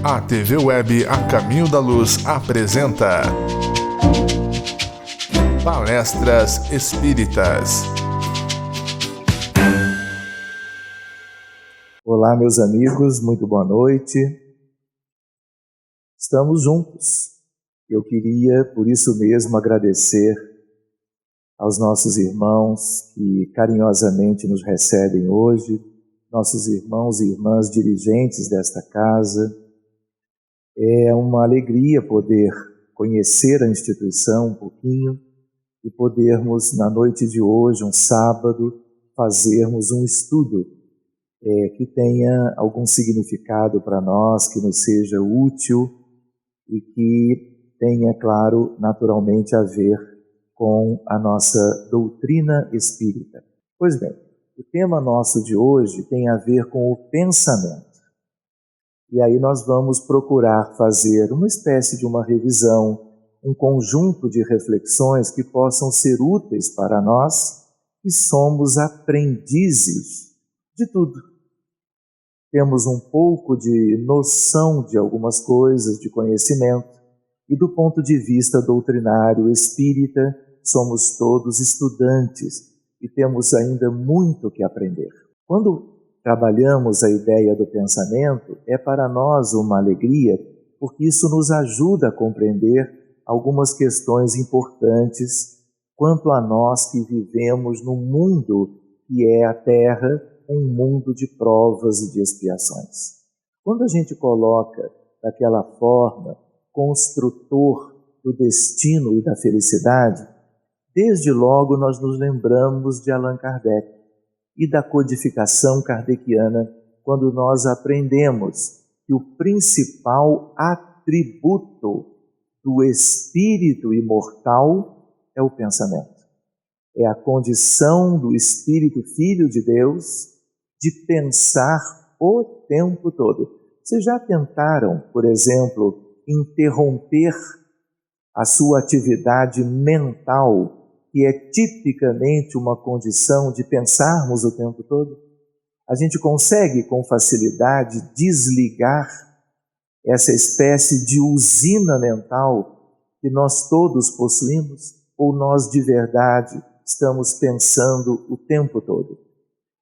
A TV Web A Caminho da Luz apresenta Palestras Espíritas. Olá, meus amigos, muito boa noite. Estamos juntos. Eu queria, por isso mesmo, agradecer aos nossos irmãos que carinhosamente nos recebem hoje, nossos irmãos e irmãs dirigentes desta casa. É uma alegria poder conhecer a instituição um pouquinho e podermos, na noite de hoje, um sábado, fazermos um estudo que tenha algum significado para nós, que nos seja útil e que tenha, claro, naturalmente a ver com a nossa doutrina espírita. Pois bem, o tema nosso de hoje tem a ver com o pensamento. E aí nós vamos procurar fazer uma espécie de uma revisão, um conjunto de reflexões que possam ser úteis para nós, que somos aprendizes de tudo. Temos um pouco de noção de algumas coisas, de conhecimento, e do ponto de vista doutrinário espírita, somos todos estudantes e temos ainda muito que aprender. Quando trabalhamos a ideia do pensamento, é para nós uma alegria, porque isso nos ajuda a compreender algumas questões importantes quanto a nós que vivemos num mundo que é a Terra, um mundo de provas e de expiações. Quando a gente coloca daquela forma construtor do destino e da felicidade, desde logo nós nos lembramos de Allan Kardec e da codificação kardeciana, quando nós aprendemos que o principal atributo do espírito imortal é o pensamento. É a condição do espírito filho de Deus de pensar o tempo todo. Vocês já tentaram, por exemplo, interromper a sua atividade mental, que é tipicamente uma condição de pensarmos o tempo todo? A gente consegue com facilidade desligar essa espécie de usina mental que nós todos possuímos? Ou nós de verdade estamos pensando o tempo todo?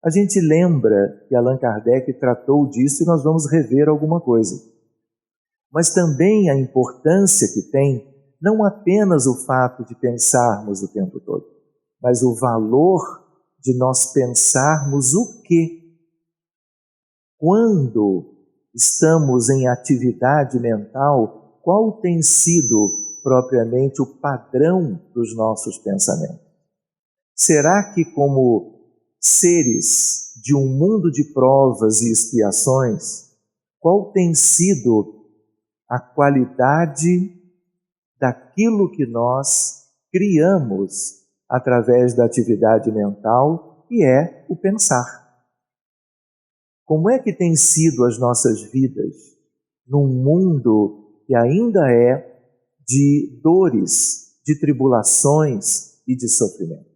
A gente lembra que Allan Kardec tratou disso e nós vamos rever alguma coisa. Mas também a importância que tem não apenas o fato de pensarmos o tempo todo, mas o valor de nós pensarmos o quê? Quando estamos em atividade mental, qual tem sido propriamente o padrão dos nossos pensamentos? Será que, como seres de um mundo de provas e expiações, qual tem sido a qualidade daquilo que nós criamos através da atividade mental, que é o pensar? Como é que tem sido as nossas vidas num mundo que ainda é de dores, de tribulações e de sofrimento?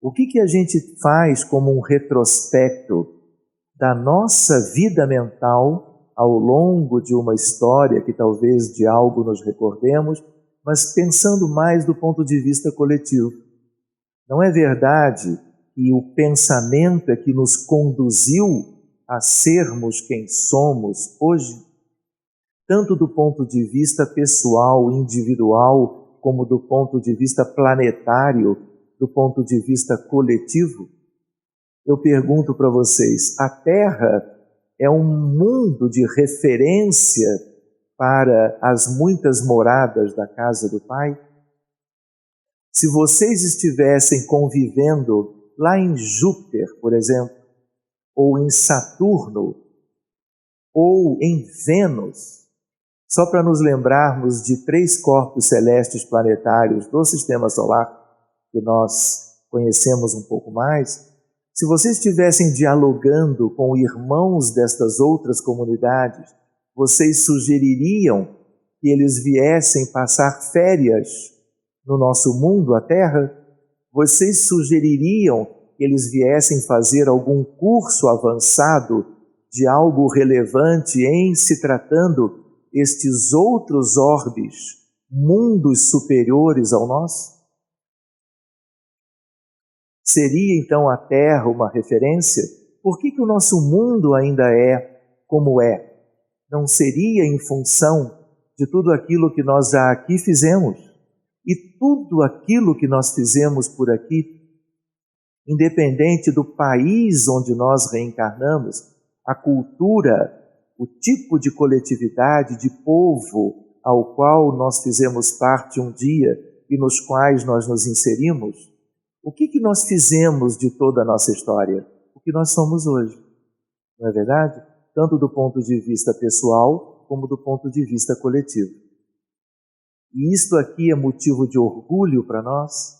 O que a gente faz como um retrospecto da nossa vida mental ao longo de uma história que talvez de algo nos recordemos, mas pensando mais do ponto de vista coletivo? Não é verdade que o pensamento é que nos conduziu a sermos quem somos hoje? Tanto do ponto de vista pessoal, individual, como do ponto de vista planetário, do ponto de vista coletivo? Eu pergunto para vocês, a Terra é um mundo de referência para as muitas moradas da casa do Pai? Se vocês estivessem convivendo lá em Júpiter, por exemplo, ou em Saturno, ou em Vênus, só para nos lembrarmos de 3 corpos celestes planetários do Sistema Solar, que nós conhecemos um pouco mais, se vocês estivessem dialogando com irmãos destas outras comunidades, vocês sugeririam que eles viessem passar férias no nosso mundo, a Terra? vocês sugeririam que eles viessem fazer algum curso avançado de algo relevante em se tratando estes outros orbes, mundos superiores ao nosso? Seria então a Terra uma referência? Por que o nosso mundo ainda é como é? Não seria em função de tudo aquilo que nós já aqui fizemos? E tudo aquilo que nós fizemos por aqui, independente do país onde nós reencarnamos, a cultura, o tipo de coletividade, de povo ao qual nós fizemos parte um dia e nos quais nós nos inserimos, o que nós fizemos de toda a nossa história? O que nós somos hoje, não é verdade? Tanto do ponto de vista pessoal, como do ponto de vista coletivo. E isto aqui é motivo de orgulho para nós?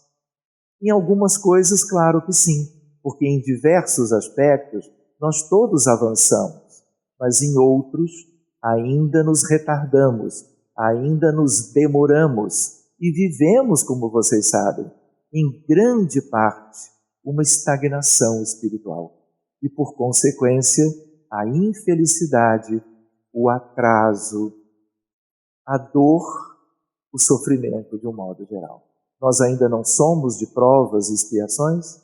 Em algumas coisas, claro que sim, porque em diversos aspectos nós todos avançamos, mas em outros ainda nos retardamos, ainda nos demoramos e vivemos, como vocês sabem, em grande parte, uma estagnação espiritual. E, por consequência, a infelicidade, o atraso, a dor, o sofrimento de um modo geral. Nós ainda não somos de provas e expiações,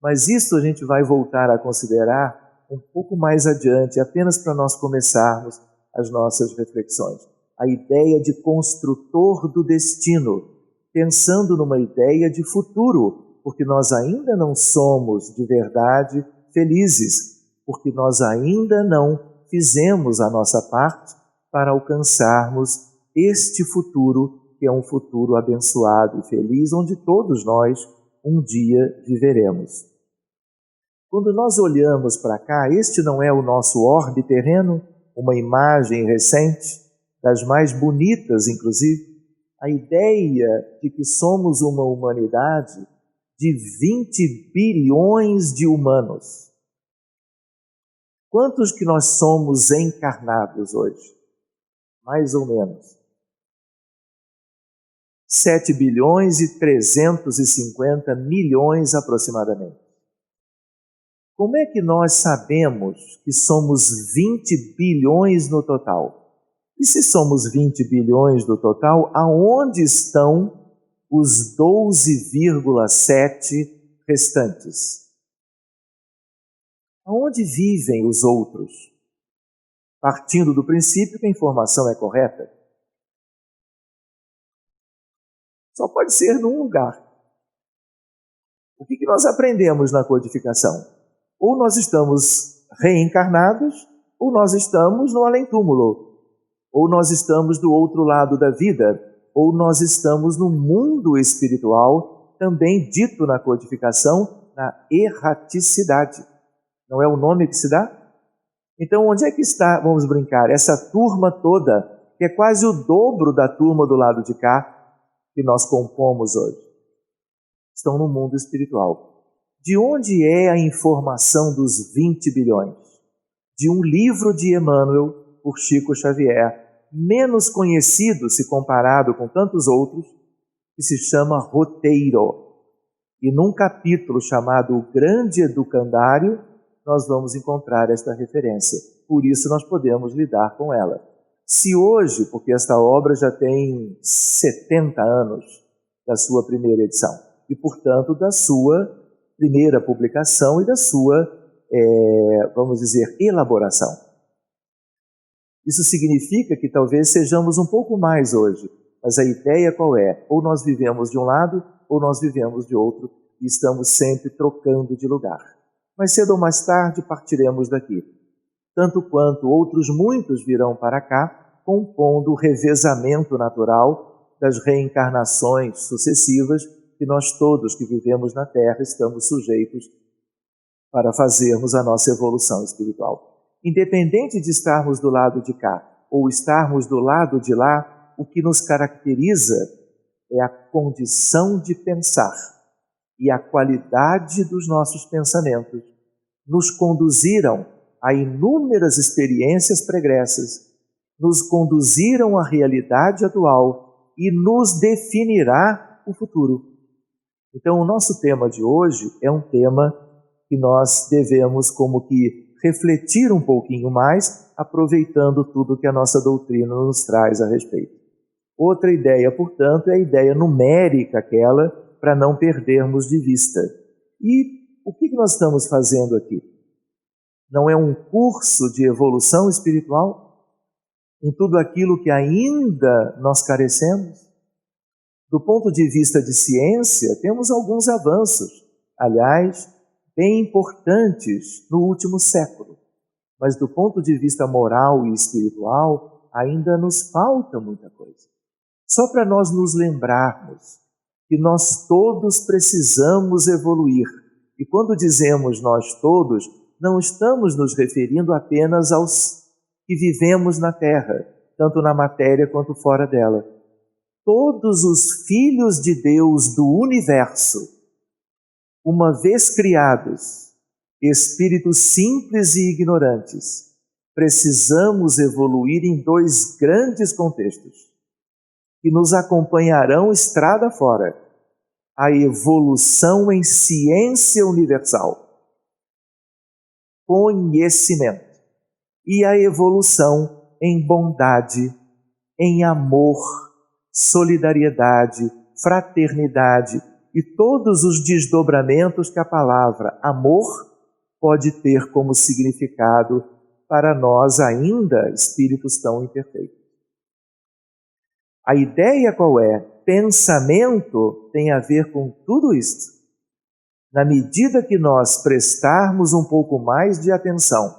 mas isso a gente vai voltar a considerar um pouco mais adiante, apenas para nós começarmos as nossas reflexões. A ideia de construtor do destino, pensando numa ideia de futuro, porque nós ainda não somos de verdade felizes, porque nós ainda não fizemos a nossa parte para alcançarmos este futuro, que é um futuro abençoado e feliz, onde todos nós um dia viveremos. Quando nós olhamos para cá, este não é o nosso orbe terreno, uma imagem recente, das mais bonitas, inclusive, a ideia de que somos uma humanidade de 20 bilhões de humanos. Quantos que nós somos encarnados hoje? Mais ou menos. 7 bilhões e 350 milhões aproximadamente. Como é que nós sabemos que somos 20 bilhões no total? E se somos 20 bilhões no total, aonde estão os 12,7 restantes? Aonde vivem os outros? Partindo do princípio que a informação é correta. Só pode ser num lugar. O que nós aprendemos na codificação? Ou nós estamos reencarnados, ou nós estamos no além-túmulo. Ou nós estamos do outro lado da vida, ou nós estamos no mundo espiritual, também dito na codificação, na erraticidade. Não é o nome que se dá? Então, onde é que está, vamos brincar, essa turma toda, que é quase o dobro da turma do lado de cá, que nós compomos hoje? Estão no mundo espiritual. De onde é a informação dos 20 bilhões? De um livro de Emmanuel, por Chico Xavier, menos conhecido se comparado com tantos outros, que se chama Roteiro. E num capítulo chamado O Grande Educandário, nós vamos encontrar esta referência. Por isso nós podemos lidar com ela. Se hoje, porque esta obra já tem 70 anos da sua primeira edição, e portanto da sua primeira publicação e da sua, vamos dizer, elaboração. Isso significa que talvez sejamos um pouco mais hoje, mas a ideia qual é? Ou nós vivemos de um lado, ou nós vivemos de outro, e estamos sempre trocando de lugar. Mas cedo ou mais tarde partiremos daqui, tanto quanto outros muitos virão para cá, compondo o revezamento natural das reencarnações sucessivas que nós todos que vivemos na Terra estamos sujeitos para fazermos a nossa evolução espiritual. Independente de estarmos do lado de cá ou estarmos do lado de lá, o que nos caracteriza é a condição de pensar e a qualidade dos nossos pensamentos. Nos conduziram a inúmeras experiências pregressas, nos conduziram à realidade atual e nos definirá o futuro. Então, o nosso tema de hoje é um tema que nós devemos como que refletir um pouquinho mais, aproveitando tudo que a nossa doutrina nos traz a respeito. Outra ideia, portanto, é a ideia numérica, aquela para não perdermos de vista. E o que nós estamos fazendo aqui? Não é um curso de evolução espiritual em tudo aquilo que ainda nós carecemos? Do ponto de vista de ciência, temos alguns avanços, aliás, bem importantes no último século. Mas do ponto de vista moral e espiritual, ainda nos falta muita coisa. Só para nós nos lembrarmos que nós todos precisamos evoluir. E quando dizemos nós todos, não estamos nos referindo apenas aos que vivemos na Terra, tanto na matéria quanto fora dela. Todos os filhos de Deus do universo, uma vez criados, espíritos simples e ignorantes, precisamos evoluir em dois grandes contextos que nos acompanharão estrada fora: a evolução em ciência universal, conhecimento, e a evolução em bondade, em amor, solidariedade, fraternidade e todos os desdobramentos que a palavra amor pode ter como significado para nós ainda, espíritos tão imperfeitos. A ideia qual é? Pensamento tem a ver com tudo isso. Na medida que nós prestarmos um pouco mais de atenção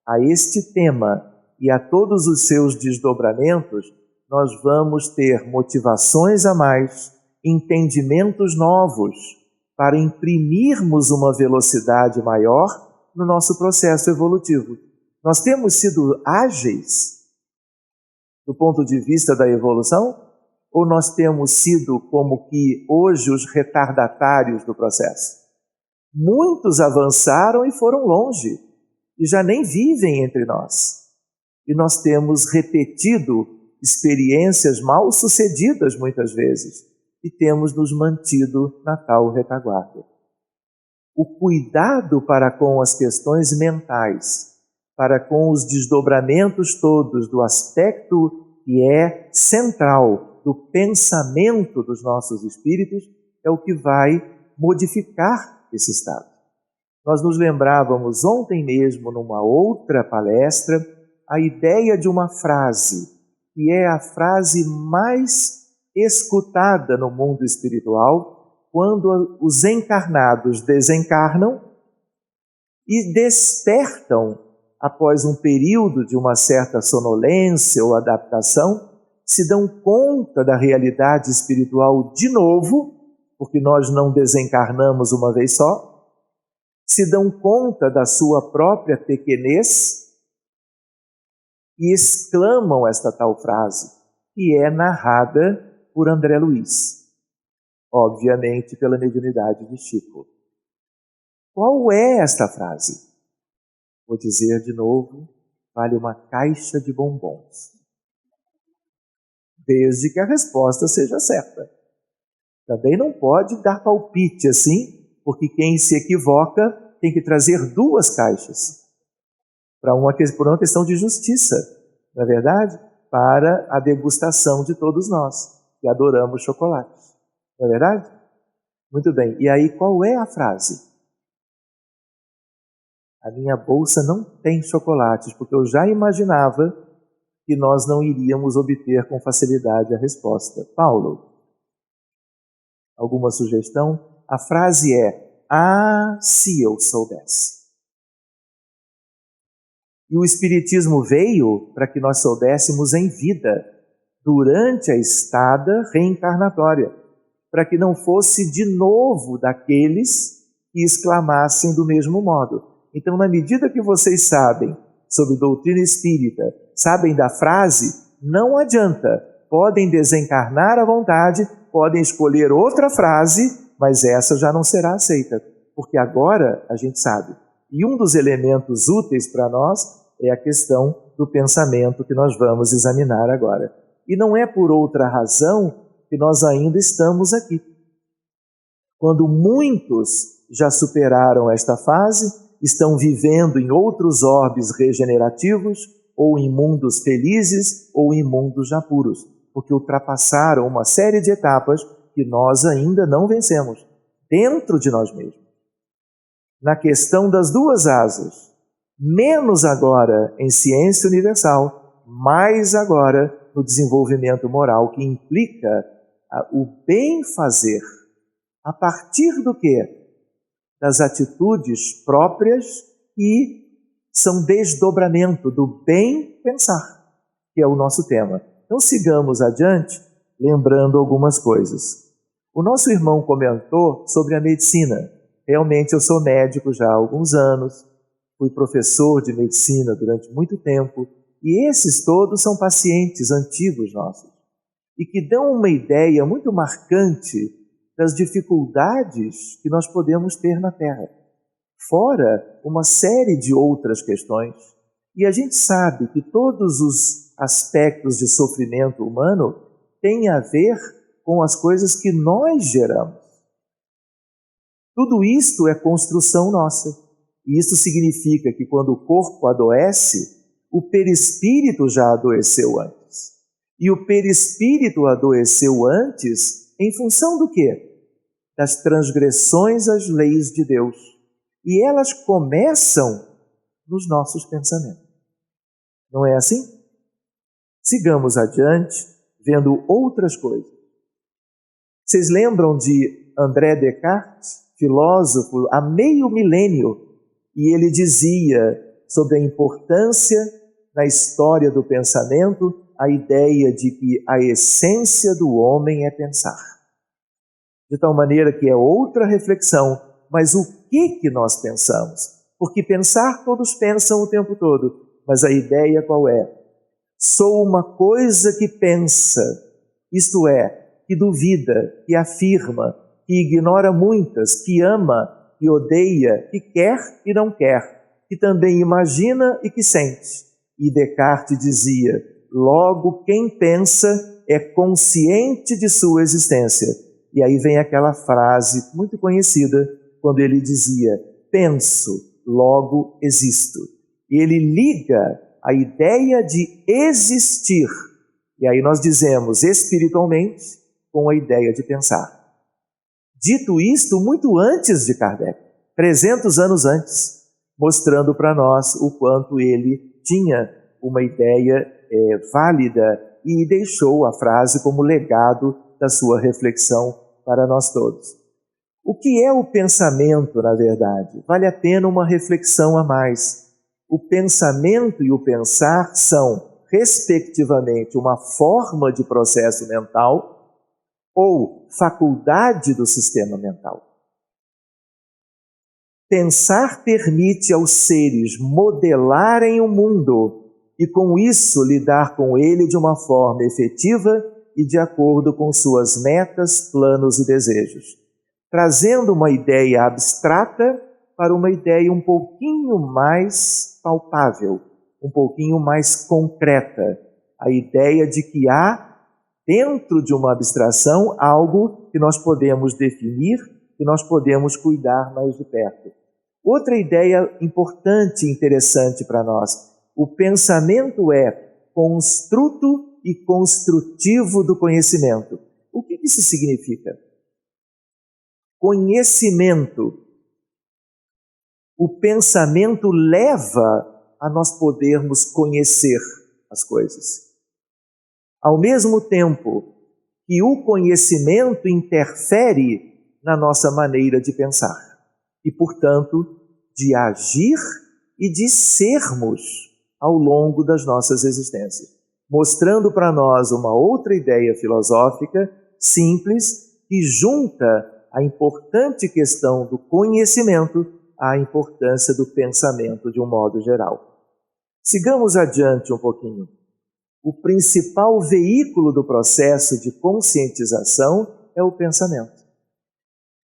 a este tema e a todos os seus desdobramentos, nós vamos ter motivações a mais, entendimentos novos, para imprimirmos uma velocidade maior no nosso processo evolutivo. Nós temos sido ágeis do ponto de vista da evolução, ou nós temos sido como que hoje os retardatários do processo? Muitos avançaram e foram longe, e já nem vivem entre nós. E nós temos repetido experiências mal sucedidas muitas vezes, e temos nos mantido na tal retaguarda. O cuidado para com as questões mentais, para com os desdobramentos todos do aspecto que é central do pensamento dos nossos espíritos, é o que vai modificar esse estado. Nós nos lembrávamos ontem mesmo, numa outra palestra, a ideia de uma frase, que é a frase mais escutada no mundo espiritual, quando os encarnados desencarnam e despertam após um período de uma certa sonolência ou adaptação, se dão conta da realidade espiritual de novo, porque nós não desencarnamos uma vez só, se dão conta da sua própria pequenez e exclamam esta tal frase, que é narrada por André Luiz, obviamente pela mediunidade de Chico. Qual é esta frase? Vou dizer de novo, vale uma caixa de bombons. Desde que a resposta seja certa. Também não pode dar palpite assim, porque quem se equivoca tem que trazer duas caixas. Por uma questão de justiça, não é verdade? Para a degustação de todos nós, que adoramos chocolates. Não é verdade? Muito bem. E aí, qual é a frase? A minha bolsa não tem chocolates, porque eu já imaginava que nós não iríamos obter com facilidade a resposta. Paulo, alguma sugestão? A frase é: ah, se eu soubesse. E o Espiritismo veio para que nós soubéssemos em vida, durante a estada reencarnatória, para que não fosse de novo daqueles que exclamassem do mesmo modo. Então, na medida que vocês sabem sobre doutrina espírita, sabem da frase, não adianta. Podem desencarnar à vontade, podem escolher outra frase, mas essa já não será aceita, porque agora a gente sabe. E um dos elementos úteis para nós é a questão do pensamento que nós vamos examinar agora. E não é por outra razão que nós ainda estamos aqui. quando muitos já superaram esta fase, estão vivendo em outros orbes regenerativos, ou em mundos felizes, ou em mundos já puros, porque ultrapassaram uma série de etapas que nós ainda não vencemos, dentro de nós mesmos. Na questão das duas asas, menos agora em ciência universal, mais agora no desenvolvimento moral, que implica o bem fazer. A partir do quê? Das atitudes próprias e são desdobramento do bem pensar, que é o nosso tema. Então sigamos adiante, lembrando algumas coisas. O nosso irmão comentou sobre a medicina. Realmente eu sou médico já há alguns anos, fui professor de medicina durante muito tempo, e esses todos são pacientes antigos nossos, e que dão uma ideia muito marcante das dificuldades que nós podemos ter na Terra, fora uma série de outras questões. E a gente sabe que todos os aspectos de sofrimento humano têm a ver com as coisas que nós geramos. Tudo isto é construção nossa. E isso significa que quando o corpo adoece, o perispírito já adoeceu antes. E o perispírito adoeceu antes em função do quê? Das transgressões às leis de Deus. E elas começam nos nossos pensamentos. Não é assim? Sigamos adiante, vendo outras coisas. Vocês lembram de André Descartes, filósofo há meio milênio, e ele dizia sobre a importância na história do pensamento a ideia de que a essência do homem é pensar. De tal maneira que é outra reflexão, mas o que nós pensamos? Porque pensar todos pensam o tempo todo, mas a ideia qual é? Sou uma coisa que pensa, isto é, que duvida, que afirma, que ignora muitas, que ama, que odeia, que quer e não quer, que também imagina e que sente. E Descartes dizia, logo quem pensa é consciente de sua existência. E aí vem aquela frase muito conhecida, quando ele dizia, penso, logo existo. E ele liga a ideia de existir, e aí nós dizemos espiritualmente, com a ideia de pensar. Dito isto muito antes de Kardec, 300 anos antes, mostrando para nós o quanto ele tinha uma ideia válida e deixou a frase como legado da sua reflexão para nós todos. O que é o pensamento, na verdade? Vale a pena uma reflexão a mais. O pensamento e o pensar são, respectivamente, uma forma de processo mental ou faculdade do sistema mental. Pensar permite aos seres modelarem o mundo e, com isso, lidar com ele de uma forma efetiva e de acordo com suas metas, planos e desejos, trazendo uma ideia abstrata para uma ideia um pouquinho mais palpável, um pouquinho mais concreta, a ideia de que há, dentro de uma abstração, algo que nós podemos definir, que nós podemos cuidar mais de perto. Outra ideia importante e interessante para nós, o pensamento é construto e construtivo do conhecimento. O que isso significa? Conhecimento. O pensamento leva a nós podermos conhecer as coisas. Ao mesmo tempo que o conhecimento interfere na nossa maneira de pensar e, portanto, de agir e de sermos ao longo das nossas existências, mostrando para nós uma outra ideia filosófica simples que junta a importante questão do conhecimento à importância do pensamento de um modo geral. Sigamos adiante um pouquinho. O principal veículo do processo de conscientização é o pensamento.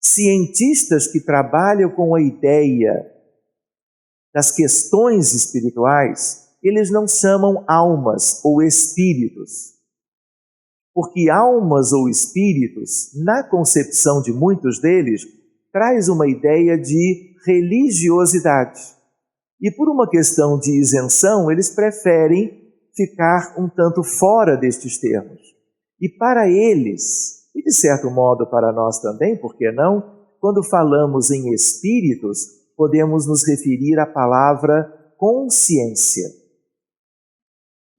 Cientistas que trabalham com a ideia das questões espirituais, eles não chamam almas ou espíritos. porque almas ou espíritos, na concepção de muitos deles, traz uma ideia de religiosidade. E por uma questão de isenção, eles preferem ficar um tanto fora destes termos. E para eles, e de certo modo para nós também, por que não? Quando falamos em espíritos, podemos nos referir à palavra consciência,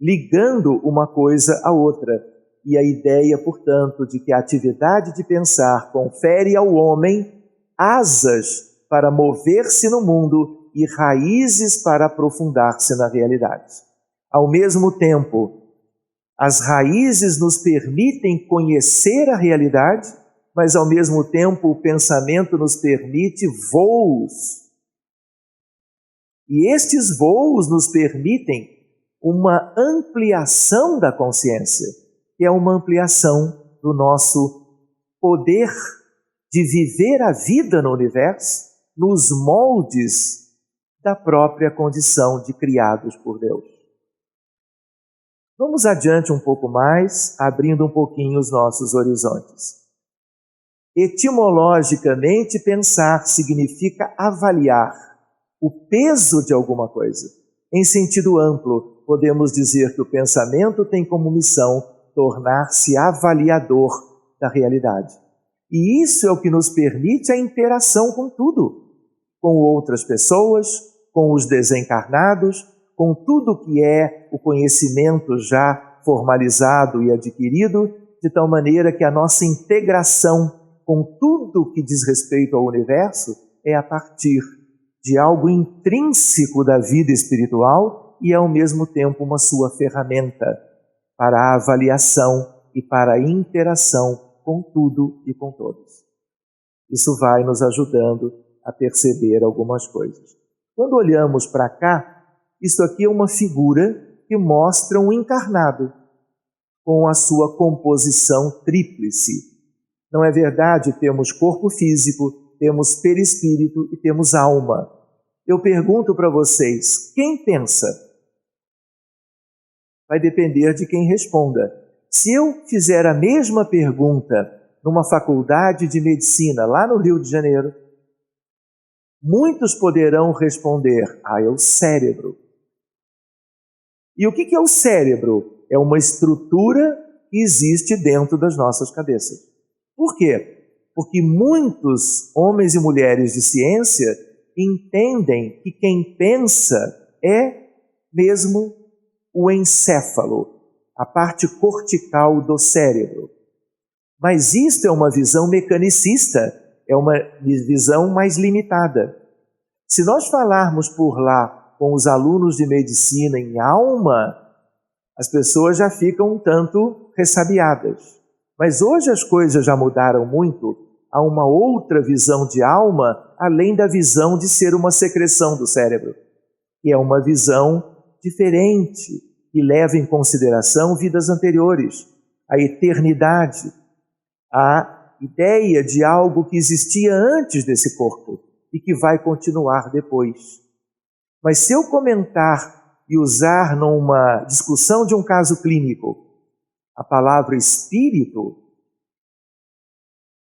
ligando uma coisa à outra. E a ideia, portanto, de que a atividade de pensar confere ao homem asas para mover-se no mundo e raízes para aprofundar-se na realidade. Ao mesmo tempo, as raízes nos permitem conhecer a realidade, mas ao mesmo tempo o pensamento nos permite voos. E estes voos nos permitem uma ampliação da consciência, que é uma ampliação do nosso poder de viver a vida no universo nos moldes da própria condição de criados por Deus. Vamos adiante um pouco mais, abrindo um pouquinho os nossos horizontes. Etimologicamente, pensar significa avaliar o peso de alguma coisa. Em sentido amplo, podemos dizer que o pensamento tem como missão tornar-se avaliador da realidade. E isso é o que nos permite a interação com tudo, com outras pessoas, com os desencarnados, com tudo que é o conhecimento já formalizado e adquirido, de tal maneira que a nossa integração com tudo que diz respeito ao universo é a partir de algo intrínseco da vida espiritual e, ao mesmo tempo, uma sua ferramenta para a avaliação e para a interação com tudo e com todos. Isso vai nos ajudando a perceber algumas coisas. Quando olhamos para cá, isso aqui é uma figura que mostra um encarnado com a sua composição tríplice. Não é verdade? Temos corpo físico, temos perispírito e temos alma. Eu pergunto para vocês, quem pensa? Vai depender de quem responda. Se eu fizer a mesma pergunta numa faculdade de medicina lá no Rio de Janeiro, muitos poderão responder, é o cérebro. E o que é o cérebro? É uma estrutura que existe dentro das nossas cabeças. Por quê? Porque muitos homens e mulheres de ciência entendem que quem pensa é mesmo o encéfalo, a parte cortical do cérebro. Mas isto é uma visão mecanicista, é uma visão mais limitada. Se nós falarmos por lá com os alunos de medicina em alma, as pessoas já ficam um tanto ressabiadas. Mas hoje as coisas já mudaram muito, há uma outra visão de alma, além da visão de ser uma secreção do cérebro, que é uma visão diferente, que leva em consideração vidas anteriores, a eternidade, a ideia de algo que existia antes desse corpo e que vai continuar depois. Mas se eu comentar e usar numa discussão de um caso clínico a palavra espírito,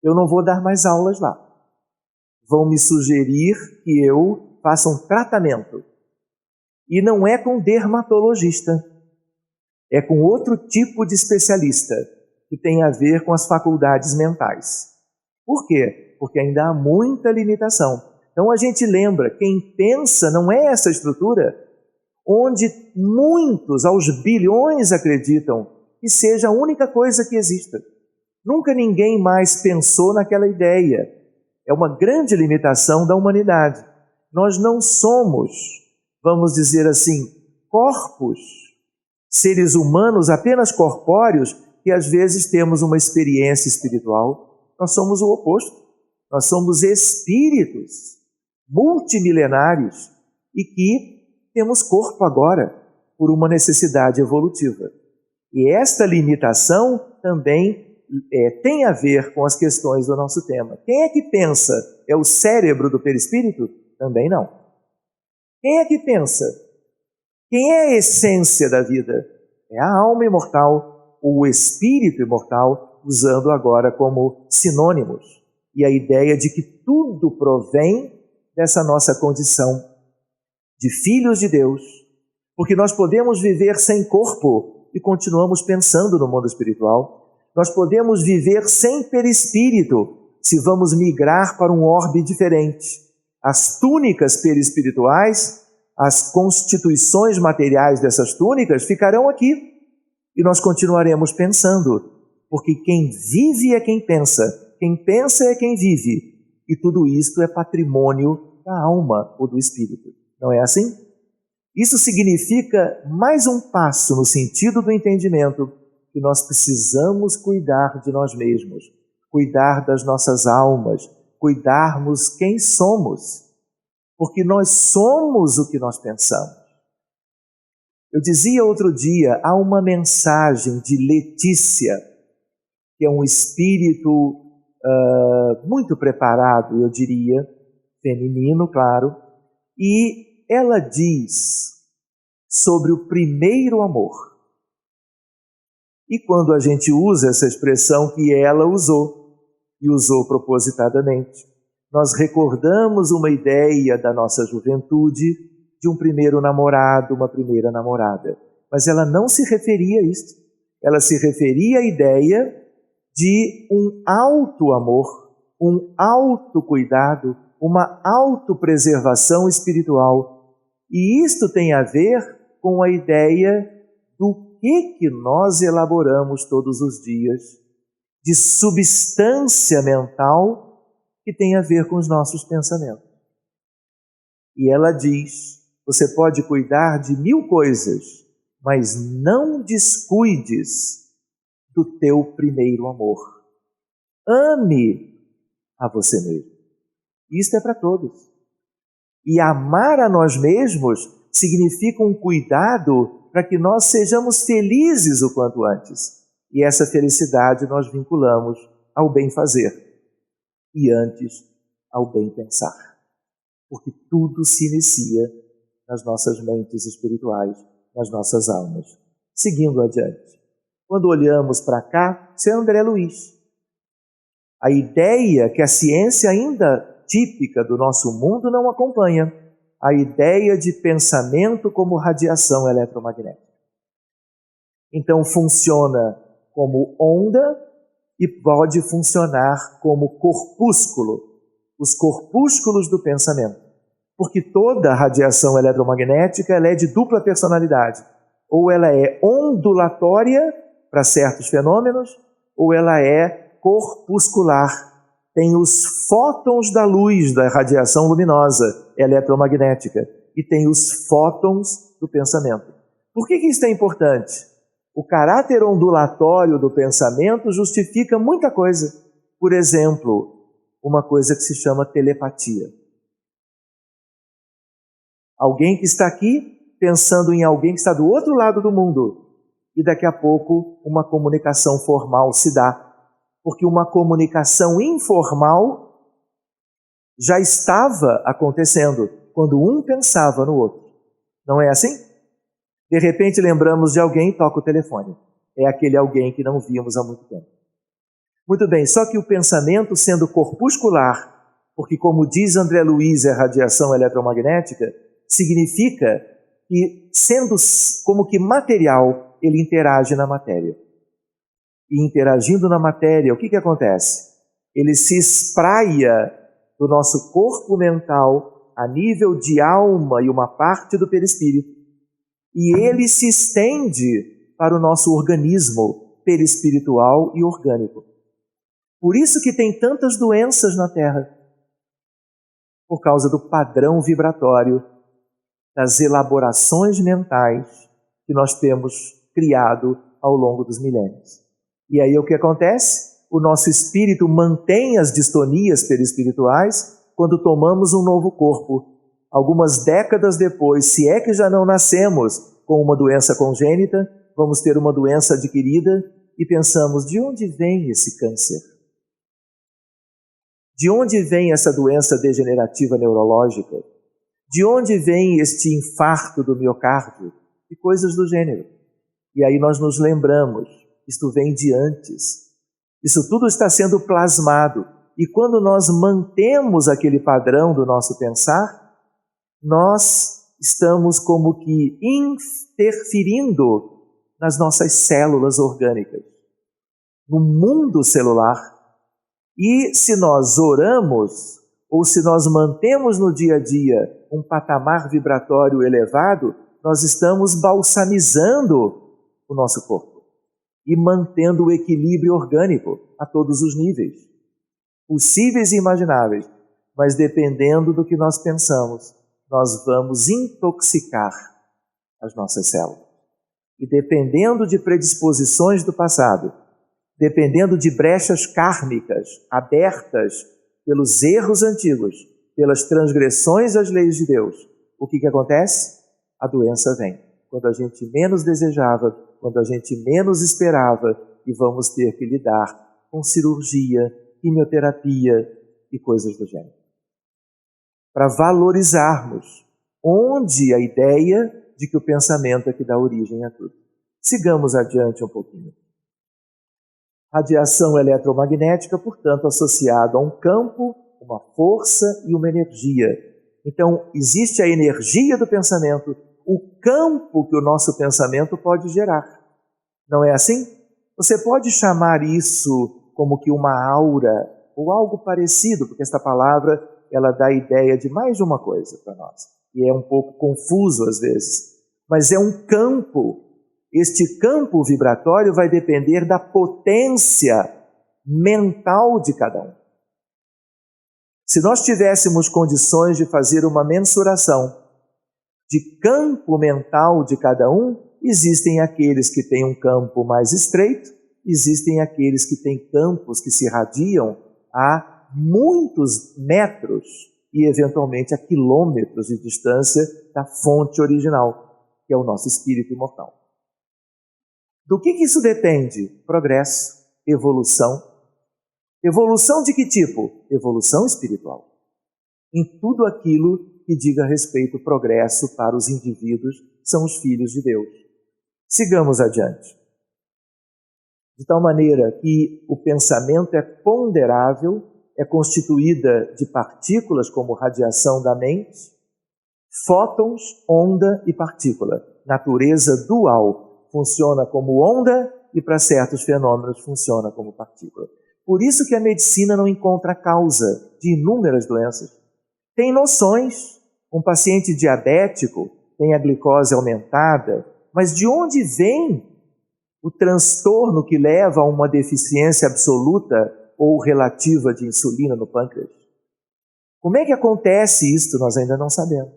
eu não vou dar mais aulas lá. Vão me sugerir que eu faça um tratamento. E não é com dermatologista, é com outro tipo de especialista, que tem a ver com as faculdades mentais. Por quê? Porque ainda há muita limitação. Então a gente lembra, quem pensa não é essa estrutura, onde muitos, aos bilhões, acreditam que seja a única coisa que exista. Nunca ninguém mais pensou naquela ideia. É uma grande limitação da humanidade. Nós não somos, vamos dizer assim, corpos, seres humanos apenas corpóreos, que às vezes temos uma experiência espiritual. Nós somos o oposto. Nós somos espíritos multimilenários e que temos corpo agora por uma necessidade evolutiva. E esta limitação também tem a ver com as questões do nosso tema. Quem é que pensa? É o cérebro do perispírito? Também não. Quem é que pensa? Quem é a essência da vida? É a alma imortal, ou o espírito imortal, usando agora como sinônimos. E a ideia de que tudo provém dessa nossa condição de filhos de Deus, porque nós podemos viver sem corpo e continuamos pensando no mundo espiritual. Nós podemos viver sem perispírito se vamos migrar para um orbe diferente. As túnicas perispirituais, as constituições materiais dessas túnicas ficarão aqui e nós continuaremos pensando, porque quem vive é quem pensa é quem vive, e tudo isto é patrimônio da alma ou do espírito. Não é assim? Isso significa mais um passo no sentido do entendimento que nós precisamos cuidar de nós mesmos, cuidar das nossas almas, cuidarmos quem somos, porque nós somos o que nós pensamos. Eu dizia outro dia, há uma mensagem de Letícia, que é um espírito muito preparado, eu diria, feminino, claro, e ela diz sobre o primeiro amor. E quando a gente usa essa expressão que ela usou, e usou propositadamente, nós recordamos uma ideia da nossa juventude de um primeiro namorado, uma primeira namorada. Mas ela não se referia a isso. Ela se referia à ideia de um auto-amor, um auto-cuidado, uma autopreservação espiritual. E isto tem a ver com a ideia do que nós elaboramos todos os dias, de substância mental que tem a ver com os nossos pensamentos. E ela diz, você pode cuidar de 1000 coisas, mas não descuides do teu primeiro amor. Ame a você mesmo. Isto é para todos. E amar a nós mesmos significa um cuidado para que nós sejamos felizes o quanto antes. E essa felicidade nós vinculamos ao bem fazer e antes ao bem pensar. Porque tudo se inicia nas nossas mentes espirituais, nas nossas almas. Seguindo adiante. Quando olhamos para cá, isso é André Luiz. A ideia que a ciência ainda típica do nosso mundo não acompanha, a ideia de pensamento como radiação eletromagnética. Então funciona como onda e pode funcionar como corpúsculo, os corpúsculos do pensamento. Porque toda radiação eletromagnética ela é de dupla personalidade. Ou ela é ondulatória para certos fenômenos, ou ela é corpuscular. Tem os fótons da luz, da radiação luminosa eletromagnética, e tem os fótons do pensamento. Por que isso é importante? O caráter ondulatório do pensamento justifica muita coisa. Por exemplo, uma coisa que se chama telepatia. Alguém que está aqui pensando em alguém que está do outro lado do mundo, e daqui a pouco uma comunicação formal se dá. Porque uma comunicação informal já estava acontecendo quando um pensava no outro. Não é assim? De repente lembramos de alguém e toca o telefone. É aquele alguém que não víamos há muito tempo. Muito bem, só que o pensamento sendo corpuscular, porque como diz André Luiz, é radiação eletromagnética, significa que sendo como que material, ele interage na matéria. E interagindo na matéria, o que acontece? Ele se espraia do nosso corpo mental a nível de alma e uma parte do perispírito. E ele se estende para o nosso organismo perispiritual e orgânico. Por isso que tem tantas doenças na Terra. Por causa do padrão vibratório, das elaborações mentais que nós temos criado ao longo dos milênios. E aí o que acontece? O nosso espírito mantém as distonias perispirituais quando tomamos um novo corpo. Algumas décadas depois, se é que já não nascemos com uma doença congênita, vamos ter uma doença adquirida e pensamos, de onde vem esse câncer? De onde vem essa doença degenerativa neurológica? De onde vem este infarto do miocárdio? E coisas do gênero. E aí nós nos lembramos Isto vem de antes. Isso tudo está sendo plasmado. E quando nós mantemos aquele padrão do nosso pensar, nós estamos como que interferindo nas nossas células orgânicas, no mundo celular. E se nós oramos, ou se nós mantemos no dia a dia um patamar vibratório elevado, nós estamos balsamizando o nosso corpo e mantendo o equilíbrio orgânico a todos os níveis, possíveis e imagináveis. Mas dependendo do que nós pensamos, nós vamos intoxicar as nossas células. E dependendo de predisposições do passado, dependendo de brechas kármicas abertas pelos erros antigos, pelas transgressões às leis de Deus, o que acontece? A doença vem. Quando a gente menos desejava, quando a gente menos esperava, e vamos ter que lidar com cirurgia, quimioterapia e coisas do gênero. Para valorizarmos onde a ideia de que o pensamento é que dá origem a tudo. Sigamos adiante um pouquinho. Radiação eletromagnética, portanto, associada a um campo, uma força e uma energia. Então, existe a energia do pensamento, o campo que o nosso pensamento pode gerar. Não é assim? Você pode chamar isso como que uma aura ou algo parecido, porque esta palavra ela dá a ideia de mais de uma coisa para nós. E é um pouco confuso às vezes. Mas é um campo. Este campo vibratório vai depender da potência mental de cada um. Se nós tivéssemos condições de fazer uma mensuração de campo mental de cada um, existem aqueles que têm um campo mais estreito, existem aqueles que têm campos que se irradiam a muitos metros e eventualmente a quilômetros de distância da fonte original, que é o nosso espírito imortal. Do que isso depende? Progresso, evolução. Evolução de que tipo? Evolução espiritual. Em tudo aquilo que diga respeito ao progresso para os indivíduos, são os filhos de Deus. Sigamos adiante. De tal maneira que o pensamento é ponderável, é constituída de partículas como radiação da mente, fótons, onda e partícula. Natureza dual. Funciona como onda e para certos fenômenos funciona como partícula. Por isso que a medicina não encontra causa de inúmeras doenças. Tem noções. Um paciente diabético tem a glicose aumentada, mas de onde vem o transtorno que leva a uma deficiência absoluta ou relativa de insulina no pâncreas? Como é que acontece isso? Nós ainda não sabemos.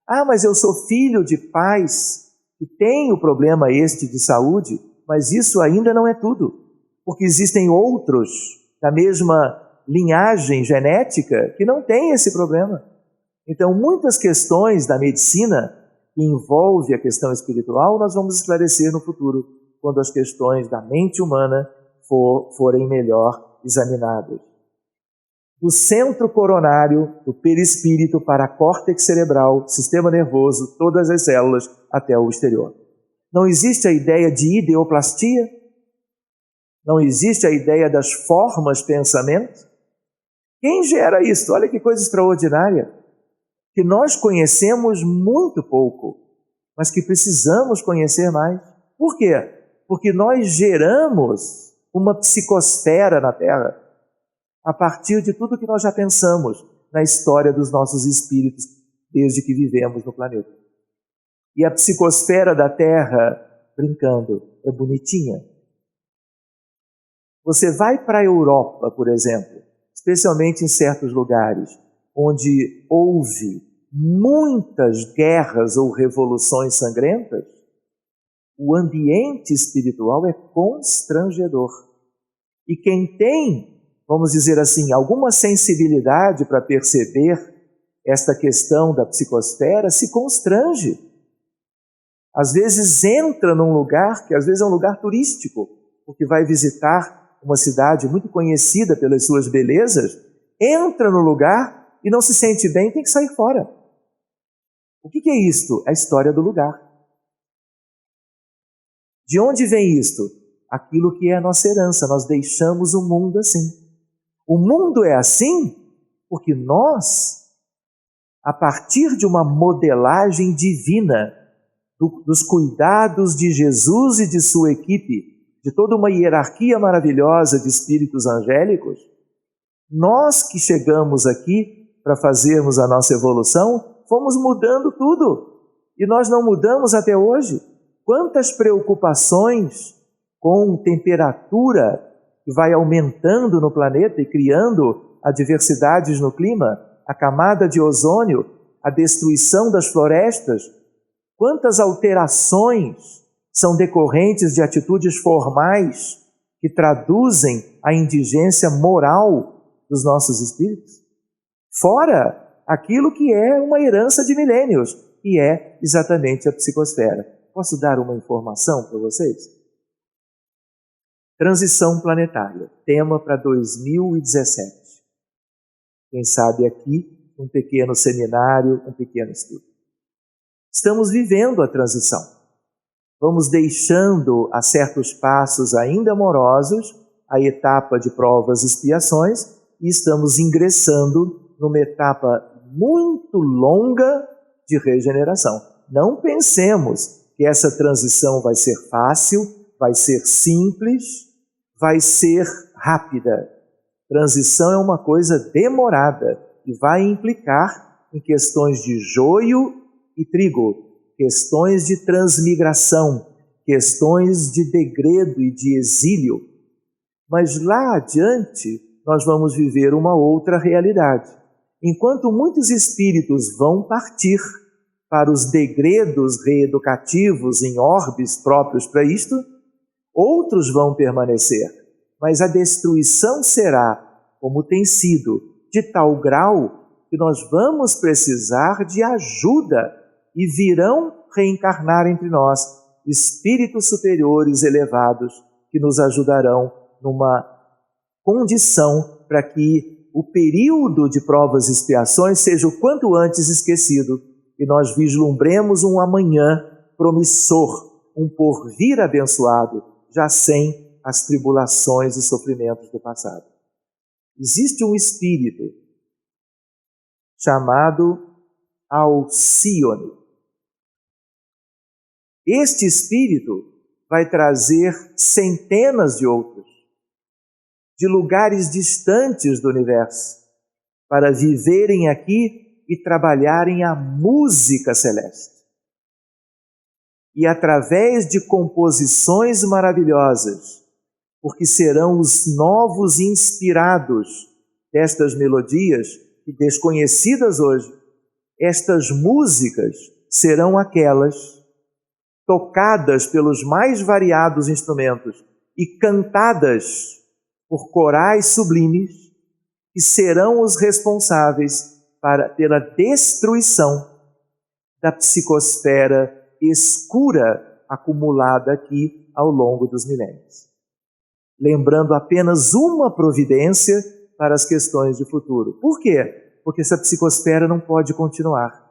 Ah, mas eu sou filho de pais que têm o problema este de saúde, mas isso ainda não é tudo, porque existem outros da mesma linhagem genética que não têm esse problema. Então, muitas questões da medicina que envolvem a questão espiritual, nós vamos esclarecer no futuro, quando as questões da mente humana forem melhor examinadas. Do centro coronário, do perispírito para a córtex cerebral, sistema nervoso, todas as células até o exterior. Não existe a ideia de ideoplastia? Não existe a ideia das formas pensamento? Quem gera isso? Olha que coisa extraordinária. Que nós conhecemos muito pouco, mas que precisamos conhecer mais. Por quê? Porque nós geramos uma psicosfera na Terra a partir de tudo que nós já pensamos na história dos nossos espíritos desde que vivemos no planeta. E a psicosfera da Terra, brincando, é bonitinha. Você vai para a Europa, por exemplo, especialmente em certos lugares, onde houve muitas guerras ou revoluções sangrentas, o ambiente espiritual é constrangedor. E quem tem, vamos dizer assim, alguma sensibilidade para perceber esta questão da psicosfera, se constrange. Às vezes entra num lugar que às vezes é um lugar turístico, porque vai visitar uma cidade muito conhecida pelas suas belezas, entra no lugar e não se sente bem, tem que sair fora. O que é isto? É a história do lugar. De onde vem isto? aquilo que é a nossa herança. Nós deixamos o mundo assim. O mundo é assim porque nós, a partir de uma modelagem divina, dos cuidados de Jesus e de sua equipe, de toda uma hierarquia maravilhosa de espíritos angélicos, nós que chegamos aqui para fazermos a nossa evolução, fomos mudando tudo. E nós não mudamos até hoje. Quantas preocupações com temperatura que vai aumentando no planeta e criando adversidades no clima, a camada de ozônio, a destruição das florestas. Quantas alterações são decorrentes de atitudes formais que traduzem a indigência moral dos nossos espíritos? Fora aquilo que é uma herança de milênios, que é exatamente a psicosfera. Posso dar uma informação para vocês? Transição planetária, tema para 2017. Quem sabe aqui, um pequeno seminário, um pequeno estudo. Estamos vivendo a transição. Vamos deixando a certos passos ainda amorosos a etapa de provas e expiações e estamos ingressando numa etapa muito longa de regeneração. Não pensemos que essa transição vai ser fácil, vai ser simples, vai ser rápida. Transição é uma coisa demorada e vai implicar em questões de joio e trigo, questões de transmigração, questões de degredo e de exílio. Mas lá adiante nós vamos viver uma outra realidade. Enquanto muitos espíritos vão partir para os degredos reeducativos em orbes próprios para isto, outros vão permanecer, mas a destruição será, como tem sido, de tal grau que nós vamos precisar de ajuda e virão reencarnar entre nós espíritos superiores elevados que nos ajudarão numa condição para que o período de provas e expiações seja o quanto antes esquecido e nós vislumbremos um amanhã promissor, um porvir abençoado, já sem as tribulações e sofrimentos do passado. Existe um espírito chamado Alcíone. Este espírito vai trazer centenas de outros, de lugares distantes do universo, para viverem aqui e trabalharem a música celeste. E através de composições maravilhosas, porque serão os novos inspirados destas melodias, desconhecidas hoje, estas músicas serão aquelas tocadas pelos mais variados instrumentos e cantadas por corais sublimes, que serão os responsáveis pela destruição da psicosfera escura acumulada aqui ao longo dos milênios. Lembrando apenas uma providência para as questões de futuro. Por quê? Porque essa psicosfera não pode continuar.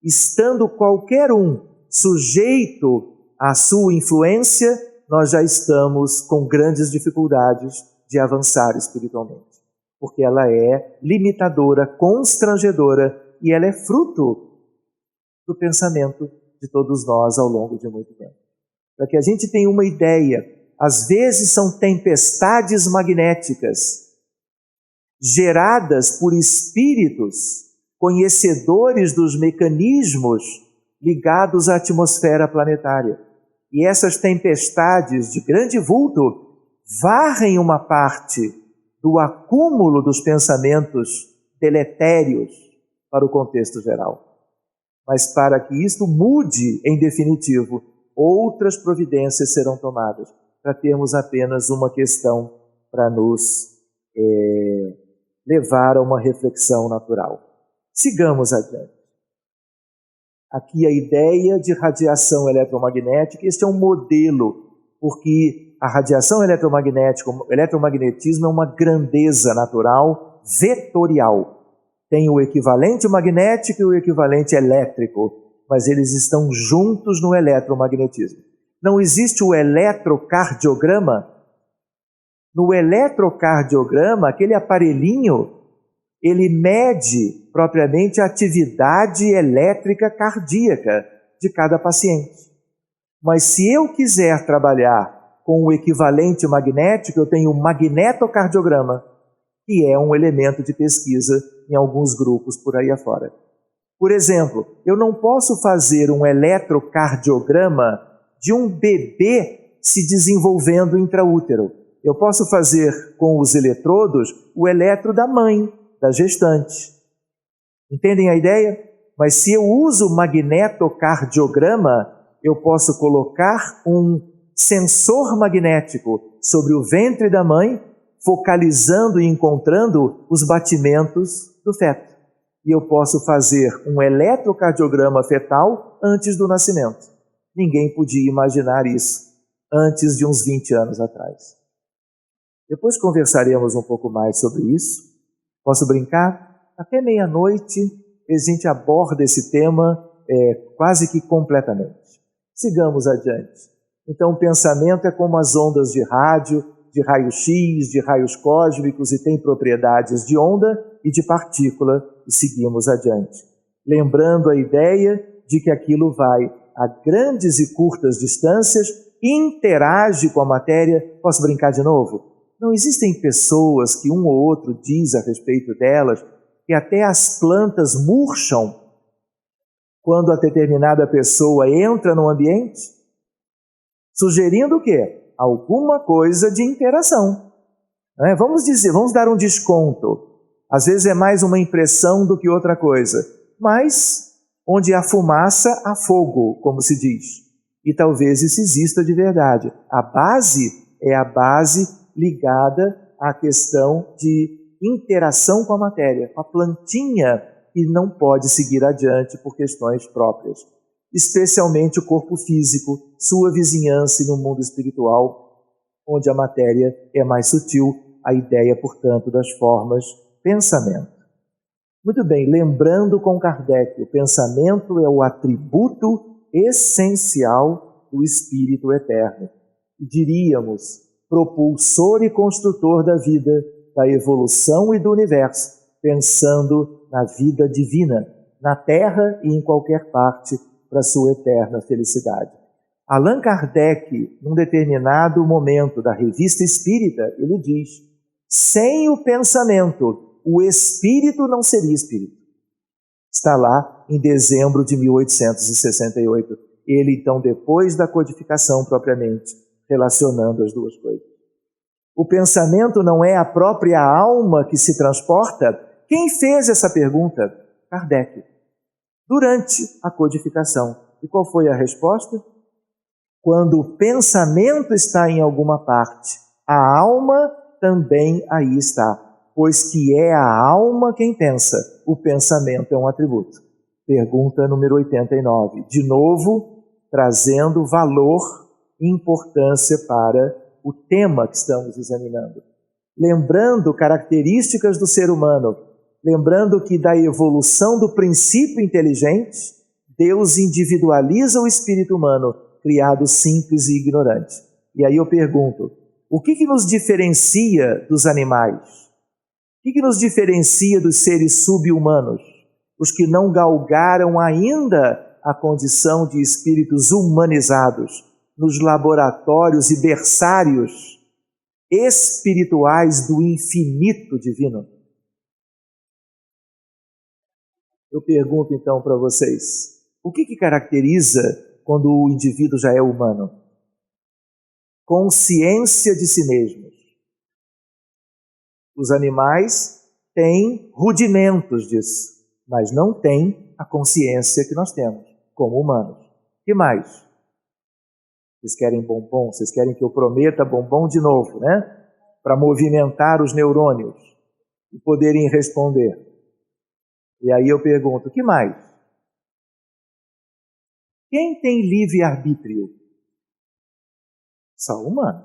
Estando qualquer um sujeito à sua influência, nós já estamos com grandes dificuldades de avançar espiritualmente. Porque ela é limitadora, constrangedora e ela é fruto do pensamento de todos nós ao longo de muito tempo. Para que a gente tenha uma ideia, às vezes são tempestades magnéticas geradas por espíritos conhecedores dos mecanismos ligados à atmosfera planetária. E essas tempestades de grande vulto varrem uma parte do acúmulo dos pensamentos deletérios para o contexto geral. Mas para que isto mude em definitivo, outras providências serão tomadas, para termos apenas uma questão para nos levar a uma reflexão natural. Sigamos adiante. Aqui a ideia de radiação eletromagnética, este é um modelo, porque a radiação eletromagnética, o eletromagnetismo é uma grandeza natural vetorial. Tem o equivalente magnético e o equivalente elétrico, mas eles estão juntos no eletromagnetismo. Não existe o eletrocardiograma? No eletrocardiograma, aquele aparelhinho, ele mede propriamente a atividade elétrica cardíaca de cada paciente. Mas se eu quiser trabalhar com o equivalente magnético, eu tenho o magnetocardiograma, que é um elemento de pesquisa em alguns grupos por aí afora. Por exemplo, eu não posso fazer um eletrocardiograma de um bebê se desenvolvendo intraútero. Eu posso fazer com os eletrodos o eletro da mãe, da gestante. Entendem a ideia? Mas se eu uso o magnetocardiograma, eu posso colocar um sensor magnético sobre o ventre da mãe, focalizando e encontrando os batimentos do feto. E eu posso fazer um eletrocardiograma fetal antes do nascimento. Ninguém podia imaginar isso antes de uns 20 anos atrás. Depois conversaremos um pouco mais sobre isso. Posso brincar? Até meia-noite a gente aborda esse tema quase que completamente. Sigamos adiante. Então, o pensamento é como as ondas de rádio, de raio-x, de raios cósmicos, e tem propriedades de onda e de partícula, e seguimos adiante. Lembrando a ideia de que aquilo vai a grandes e curtas distâncias, interage com a matéria. Posso brincar de novo? Não existem pessoas que um ou outro diz a respeito delas que até as plantas murcham quando a determinada pessoa entra no ambiente, sugerindo o quê? Alguma coisa de interação. Vamos dar um desconto. Às vezes é mais uma impressão do que outra coisa. Mas, onde há fumaça, há fogo, como se diz. E talvez isso exista de verdade. A base é a base ligada à questão de interação com a matéria, com a plantinha que não pode seguir adiante por questões próprias. Especialmente o corpo físico, sua vizinhança no mundo espiritual, onde a matéria é mais sutil, a ideia, portanto, das formas, pensamento. Muito bem, lembrando com Kardec, o pensamento é o atributo essencial do Espírito Eterno. E diríamos, propulsor e construtor da vida, da evolução e do universo, pensando na vida divina, na Terra e em qualquer parte, para sua eterna felicidade. Allan Kardec, num determinado momento da Revista Espírita, ele diz: sem o pensamento, o espírito não seria espírito. Está lá em dezembro de 1868. Ele, então, depois da codificação propriamente, relacionando as duas coisas. O pensamento não é a própria alma que se transporta? Quem fez essa pergunta? Kardec. Durante a codificação. E qual foi a resposta? Quando o pensamento está em alguma parte, a alma também aí está, pois que é a alma quem pensa, o pensamento é um atributo. Pergunta número 89. De novo, trazendo valor e importância para o tema que estamos examinando. Lembrando características do ser humano, lembrando que da evolução do princípio inteligente, Deus individualiza o espírito humano, criado simples e ignorante. E aí eu pergunto, o que nos diferencia dos animais? O que nos diferencia dos seres sub-humanos? Os que não galgaram ainda a condição de espíritos humanizados nos laboratórios e berçários espirituais do infinito divino. Eu pergunto então para vocês, o que caracteriza quando o indivíduo já é humano? Consciência de si mesmos. Os animais têm rudimentos disso, mas não têm a consciência que nós temos, como humanos. O que mais? Vocês querem bombom? Vocês querem que eu prometa bombom de novo, né? Para movimentar os neurônios e poderem responder. E aí eu pergunto, o que mais? Quem tem livre-arbítrio? Só o humano.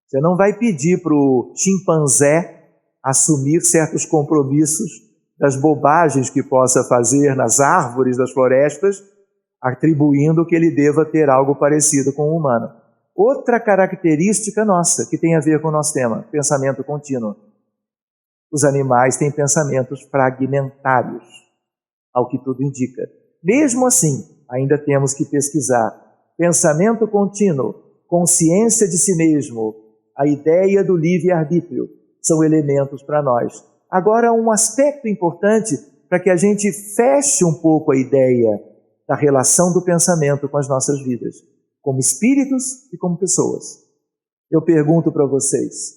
Você não vai pedir para o chimpanzé assumir certos compromissos das bobagens que possa fazer nas árvores das florestas, atribuindo que ele deva ter algo parecido com o humano. Outra característica nossa, que tem a ver com o nosso tema, pensamento contínuo. Os animais têm pensamentos fragmentários, ao que tudo indica. Mesmo assim, ainda temos que pesquisar. Pensamento contínuo, consciência de si mesmo, a ideia do livre-arbítrio, são elementos para nós. Agora, um aspecto importante para que a gente feche um pouco a ideia da relação do pensamento com as nossas vidas, como espíritos e como pessoas. Eu pergunto para vocês,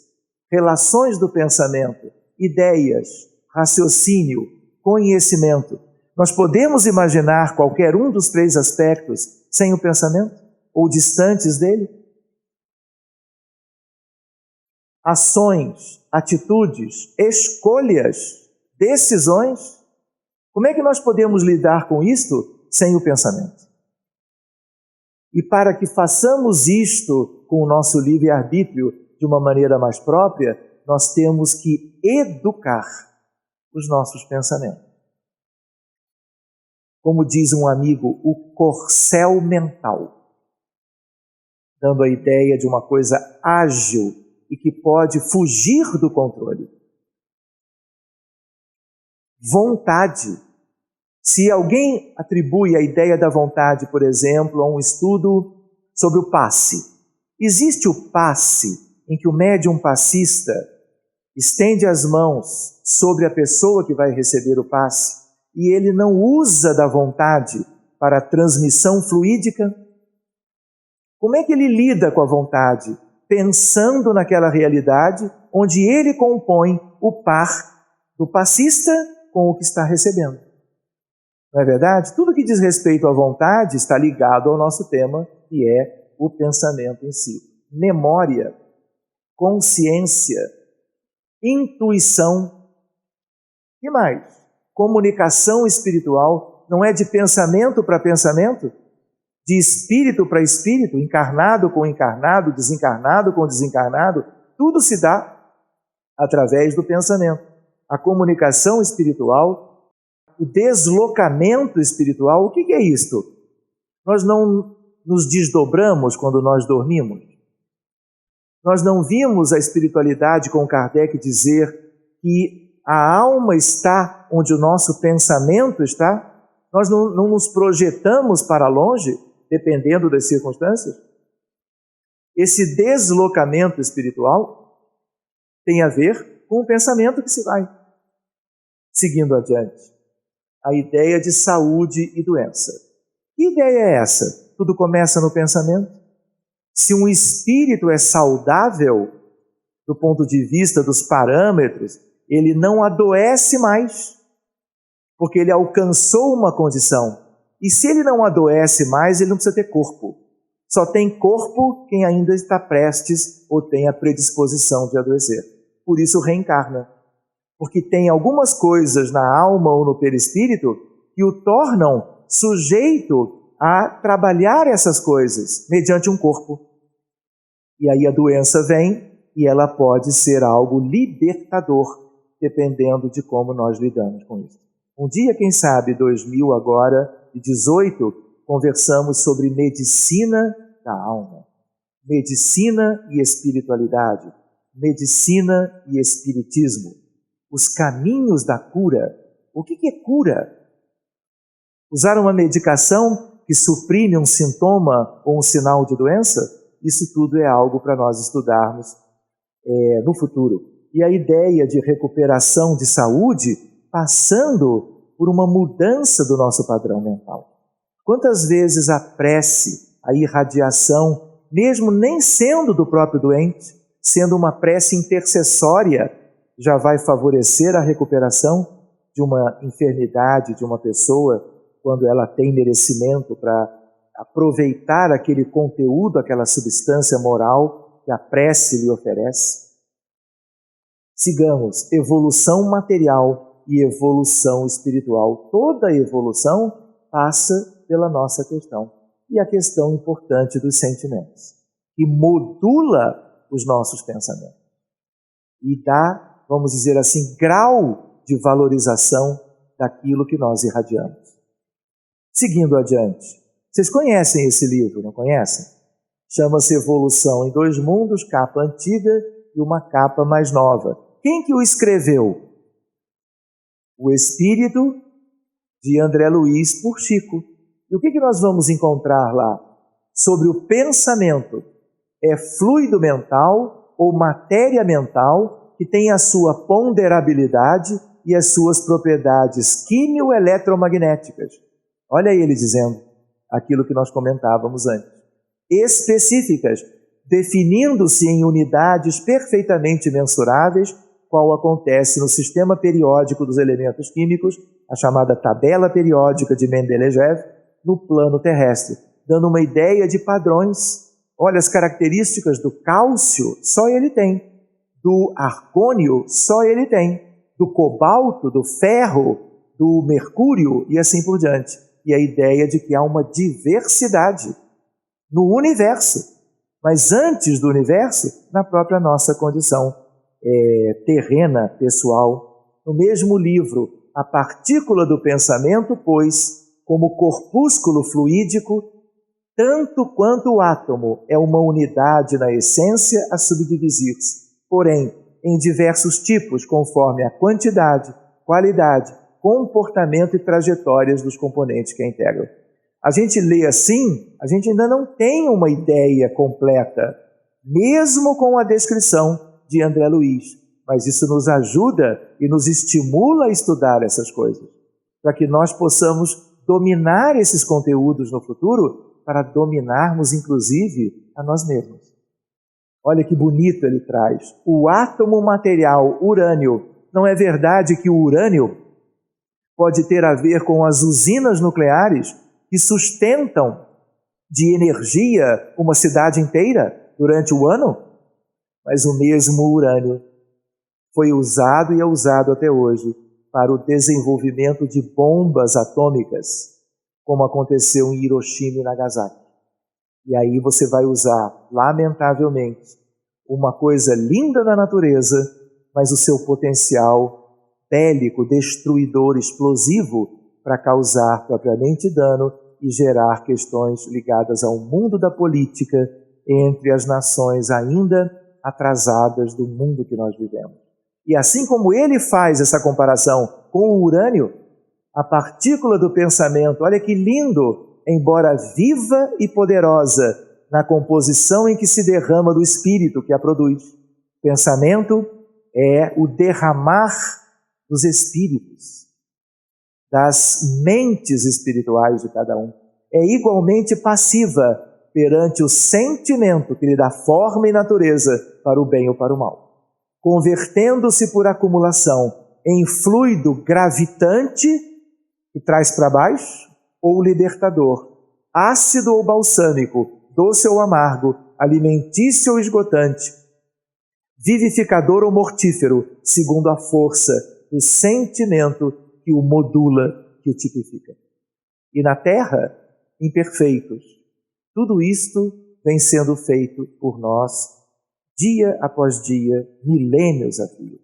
relações do pensamento, ideias, raciocínio, conhecimento, nós podemos imaginar qualquer um dos três aspectos sem o pensamento? Ou distantes dele? Ações, atitudes, escolhas, decisões. Como é que nós podemos lidar com isto sem o pensamento? E para que façamos isto com o nosso livre-arbítrio de uma maneira mais própria, nós temos que educar os nossos pensamentos. Como diz um amigo, o corcel mental, dando a ideia de uma coisa ágil e que pode fugir do controle. Vontade. Se alguém atribui a ideia da vontade, por exemplo, a um estudo sobre o passe, existe o passe em que o médium passista estende as mãos sobre a pessoa que vai receber o passe e ele não usa da vontade para a transmissão fluídica? Como é que ele lida com a vontade? Pensando naquela realidade onde ele compõe o par do passista com o que está recebendo. Não é verdade? Tudo que diz respeito à vontade está ligado ao nosso tema, que é o pensamento em si. Memória, consciência, intuição e mais. Comunicação espiritual não é de pensamento para pensamento? De espírito para espírito, encarnado com encarnado, desencarnado com desencarnado, tudo se dá através do pensamento. A comunicação espiritual, o deslocamento espiritual, o que é isto? Nós não nos desdobramos quando nós dormimos. Nós não vimos a espiritualidade com Kardec dizer que a alma está onde o nosso pensamento está? Nós não nos projetamos para longe, dependendo das circunstâncias? Esse deslocamento espiritual tem a ver com o pensamento que se vai. Seguindo adiante, a ideia de saúde e doença. Que ideia é essa? Tudo começa no pensamento? Se um espírito é saudável, do ponto de vista dos parâmetros, ele não adoece mais, porque ele alcançou uma condição. E se ele não adoece mais, ele não precisa ter corpo. Só tem corpo quem ainda está prestes ou tem a predisposição de adoecer. Por isso reencarna. Porque tem algumas coisas na alma ou no perispírito que o tornam sujeito a trabalhar essas coisas mediante um corpo. E aí a doença vem e ela pode ser algo libertador, dependendo de como nós lidamos com isso. Um dia, quem sabe, 2018, conversamos sobre medicina da alma, medicina e espiritualidade, medicina e espiritismo, os caminhos da cura. O que é cura? Usar uma medicação que suprime um sintoma ou um sinal de doença? Isso tudo é algo para nós estudarmos no futuro. E a ideia de recuperação de saúde passando por uma mudança do nosso padrão mental. Quantas vezes a prece, a irradiação, mesmo nem sendo do próprio doente, sendo uma prece intercessória, já vai favorecer a recuperação de uma enfermidade de uma pessoa quando ela tem merecimento para aproveitar aquele conteúdo, aquela substância moral que a prece lhe oferece? Sigamos, evolução material e evolução espiritual. Toda evolução passa pela nossa questão. E a questão importante dos sentimentos, que modula os nossos pensamentos e dá, vamos dizer assim, grau de valorização daquilo que nós irradiamos. Seguindo adiante, Vocês conhecem esse livro, não conhecem? Chama-se Evolução em Dois Mundos, capa antiga e uma capa mais nova. Quem que o escreveu? O espírito de André Luiz por Chico. E o que nós vamos encontrar lá? Sobre o pensamento. É fluido mental ou matéria mental que tem a sua ponderabilidade e as suas propriedades quimio-eletromagnéticas. Olha ele dizendo aquilo que nós comentávamos antes. Específicas, definindo-se em unidades perfeitamente mensuráveis, qual acontece no sistema periódico dos elementos químicos, a chamada tabela periódica de Mendelejev, no plano terrestre, dando uma ideia de padrões. Olha, as características do cálcio, só ele tem. Do argônio, só ele tem. Do cobalto, do ferro, do mercúrio e assim por diante. E a ideia de que há uma diversidade no universo, mas antes do universo, na própria nossa condição terrena, pessoal. No mesmo livro, A Partícula do Pensamento, pois, como corpúsculo fluídico, tanto quanto o átomo é uma unidade na essência a subdivisir-se, porém, em diversos tipos, conforme a quantidade, qualidade, comportamento e trajetórias dos componentes que a integram. A gente lê assim, a gente ainda não tem uma ideia completa, mesmo com a descrição de André Luiz, mas isso nos ajuda e nos estimula a estudar essas coisas, para que nós possamos dominar esses conteúdos no futuro, para dominarmos, inclusive, a nós mesmos. Olha que bonito ele traz. O átomo material urânio. Não é verdade que o urânio pode ter a ver com as usinas nucleares que sustentam de energia uma cidade inteira durante o ano? Mas o mesmo urânio foi usado e é usado até hoje para o desenvolvimento de bombas atômicas, como aconteceu em Hiroshima e Nagasaki. E aí você vai usar, lamentavelmente, uma coisa linda da natureza, mas o seu potencial bélico, destruidor, explosivo, para causar propriamente dano e gerar questões ligadas ao mundo da política entre as nações ainda atrasadas do mundo que nós vivemos. E assim como ele faz essa comparação com o urânio, a partícula do pensamento, olha que lindo, embora viva e poderosa na composição em que se derrama do espírito que a produz. Pensamento é o derramar dos espíritos, das mentes espirituais de cada um. É igualmente passiva perante o sentimento que lhe dá forma e natureza para o bem ou para o mal, convertendo-se por acumulação em fluido gravitante que traz para baixo, ou libertador, ácido ou balsâmico, doce ou amargo, alimentício ou esgotante, vivificador ou mortífero, segundo a força do sentimento que o modula, que o tipifica. E na Terra, imperfeitos. Tudo isto vem sendo feito por nós, dia após dia, milênios a fio.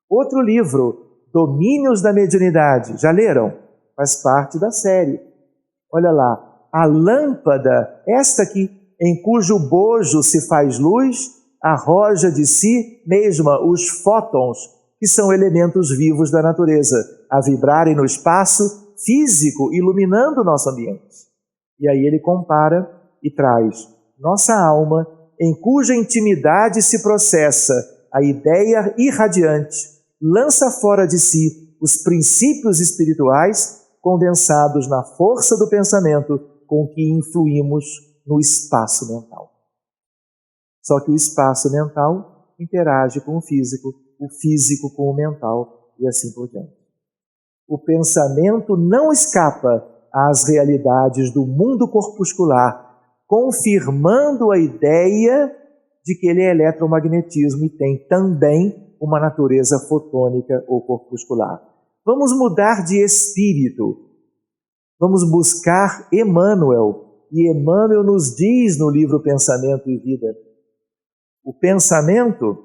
Outro livro, Domínios da Mediunidade, já leram? Faz parte da série. Olha lá, a lâmpada, esta aqui, em cujo bojo se faz luz, arroja de si mesma os fótons, que são elementos vivos da natureza, a vibrarem no espaço físico, iluminando o nosso ambiente. E aí ele compara e traz nossa alma, em cuja intimidade se processa a ideia irradiante, lança fora de si os princípios espirituais condensados na força do pensamento com que influímos no espaço mental. Só que o espaço mental interage com o físico com o mental e assim por diante. O pensamento não escapa às realidades do mundo corpuscular, confirmando a ideia de que ele é eletromagnetismo e tem também uma natureza fotônica ou corpuscular. Vamos mudar de espírito. Vamos buscar Emmanuel. E Emmanuel nos diz no livro Pensamento e Vida: o pensamento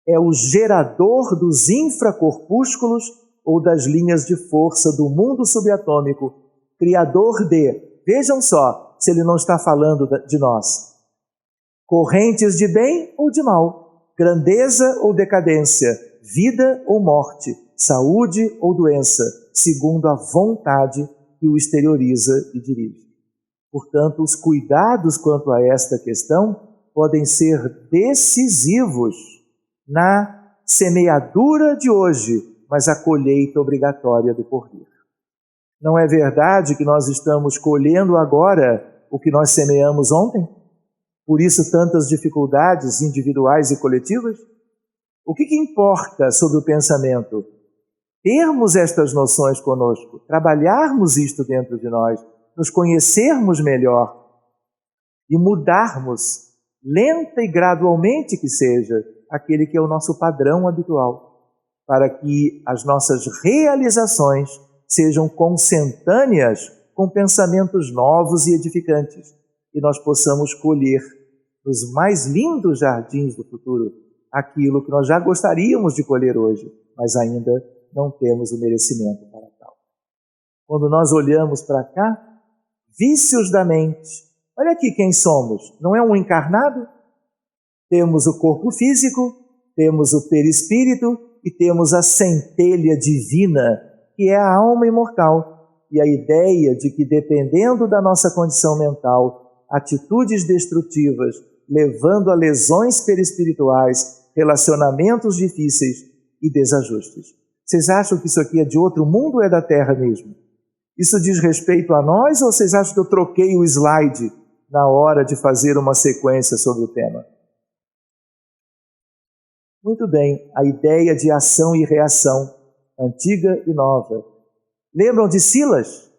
é o gerador dos infracorpúsculos ou das linhas de força do mundo subatômico criador de, vejam só se ele não está falando de nós, correntes de bem ou de mal, grandeza ou decadência, vida ou morte, saúde ou doença, segundo a vontade que o exterioriza e dirige. Portanto, os cuidados quanto a esta questão podem ser decisivos na semeadura de hoje, mas a colheita obrigatória do porvir. Não é verdade que nós estamos colhendo agora o que nós semeamos ontem? Por isso tantas dificuldades individuais e coletivas? O que importa sobre o pensamento? Termos estas noções conosco, trabalharmos isto dentro de nós, nos conhecermos melhor e mudarmos, lenta e gradualmente que seja, aquele que é o nosso padrão habitual, para que as nossas realizações sejam consentâneas com pensamentos novos e edificantes, e nós possamos colher nos mais lindos jardins do futuro aquilo que nós já gostaríamos de colher hoje, mas ainda não temos o merecimento para tal. Quando nós olhamos para cá, vícios da mente, olha aqui quem somos, não é um encarnado? Temos o corpo físico, temos o perispírito e temos a centelha divina, que é a alma imortal. E a ideia de que, dependendo da nossa condição mental, atitudes destrutivas, levando a lesões perispirituais, relacionamentos difíceis e desajustes. Vocês acham que isso aqui é de outro mundo ou é da Terra mesmo? Isso diz respeito a nós ou vocês acham que eu troquei o slide na hora de fazer uma sequência sobre o tema? Muito bem, a ideia de ação e reação, antiga e nova. Lembram de Silas?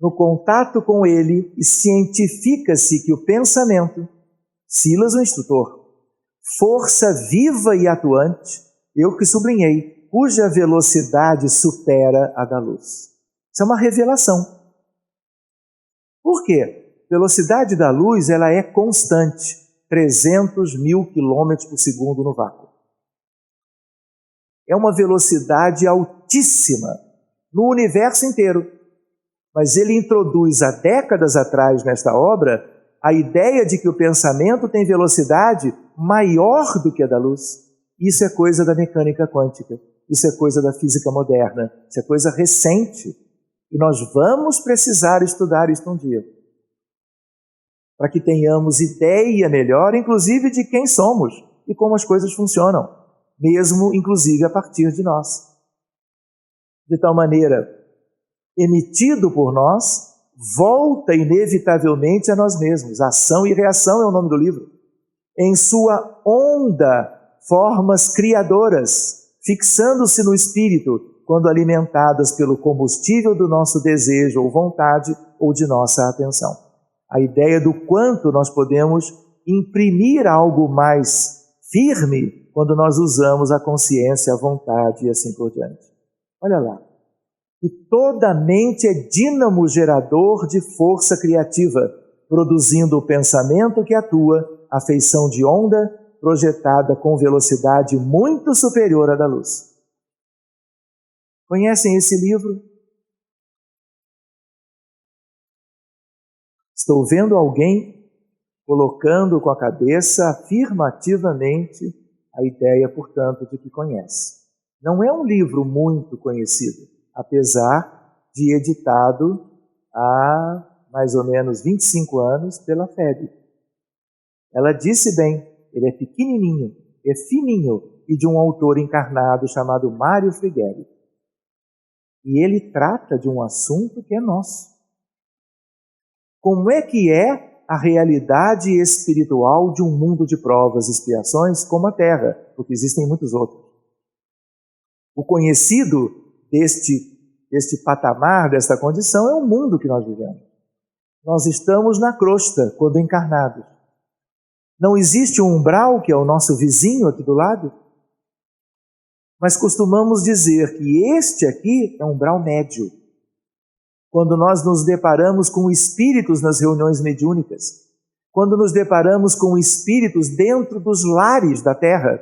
No contato com ele, cientifica-se que o pensamento, Silas o instrutor, força viva e atuante, eu que sublinhei, cuja velocidade supera a da luz. Isso é uma revelação. Por quê? A velocidade da luz ela é constante, 300.000 km por segundo no vácuo. É uma velocidade altíssima no universo inteiro. Mas ele introduz há décadas atrás nesta obra a ideia de que o pensamento tem velocidade maior do que a da luz. Isso é coisa da mecânica quântica, isso é coisa da física moderna, isso é coisa recente. E nós vamos precisar estudar isso um dia, para que tenhamos ideia melhor, inclusive, de quem somos e como as coisas funcionam, mesmo, inclusive, a partir de nós. De tal maneira, emitido por nós, volta inevitavelmente a nós mesmos. Ação e reação é o nome do livro. Em sua onda, formas criadoras, fixando-se no espírito, quando alimentadas pelo combustível do nosso desejo ou vontade ou de nossa atenção. A ideia do quanto nós podemos imprimir algo mais firme quando nós usamos a consciência, a vontade e assim por diante. Olha lá. E toda a mente é dínamo gerador de força criativa, produzindo o pensamento que atua, a feição de onda, projetada com velocidade muito superior à da luz. Conhecem esse livro? Estou vendo alguém colocando com a cabeça afirmativamente a ideia, portanto, de que conhece. Não é um livro muito conhecido, apesar de editado há mais ou menos 25 anos pela FEB. Ela disse bem, ele é pequenininho, é fininho e de um autor encarnado chamado Mário Frigueri. E ele trata de um assunto que é nosso. Como é que é a realidade espiritual de um mundo de provas e expiações como a Terra? Porque existem muitos outros. O conhecido deste patamar, desta condição, é o mundo que nós vivemos. Nós estamos na crosta quando encarnados. Não existe um umbral, que é o nosso vizinho aqui do lado? Mas costumamos dizer que este aqui é um umbral médio. Quando nós nos deparamos com espíritos nas reuniões mediúnicas, quando nos deparamos com espíritos dentro dos lares da Terra,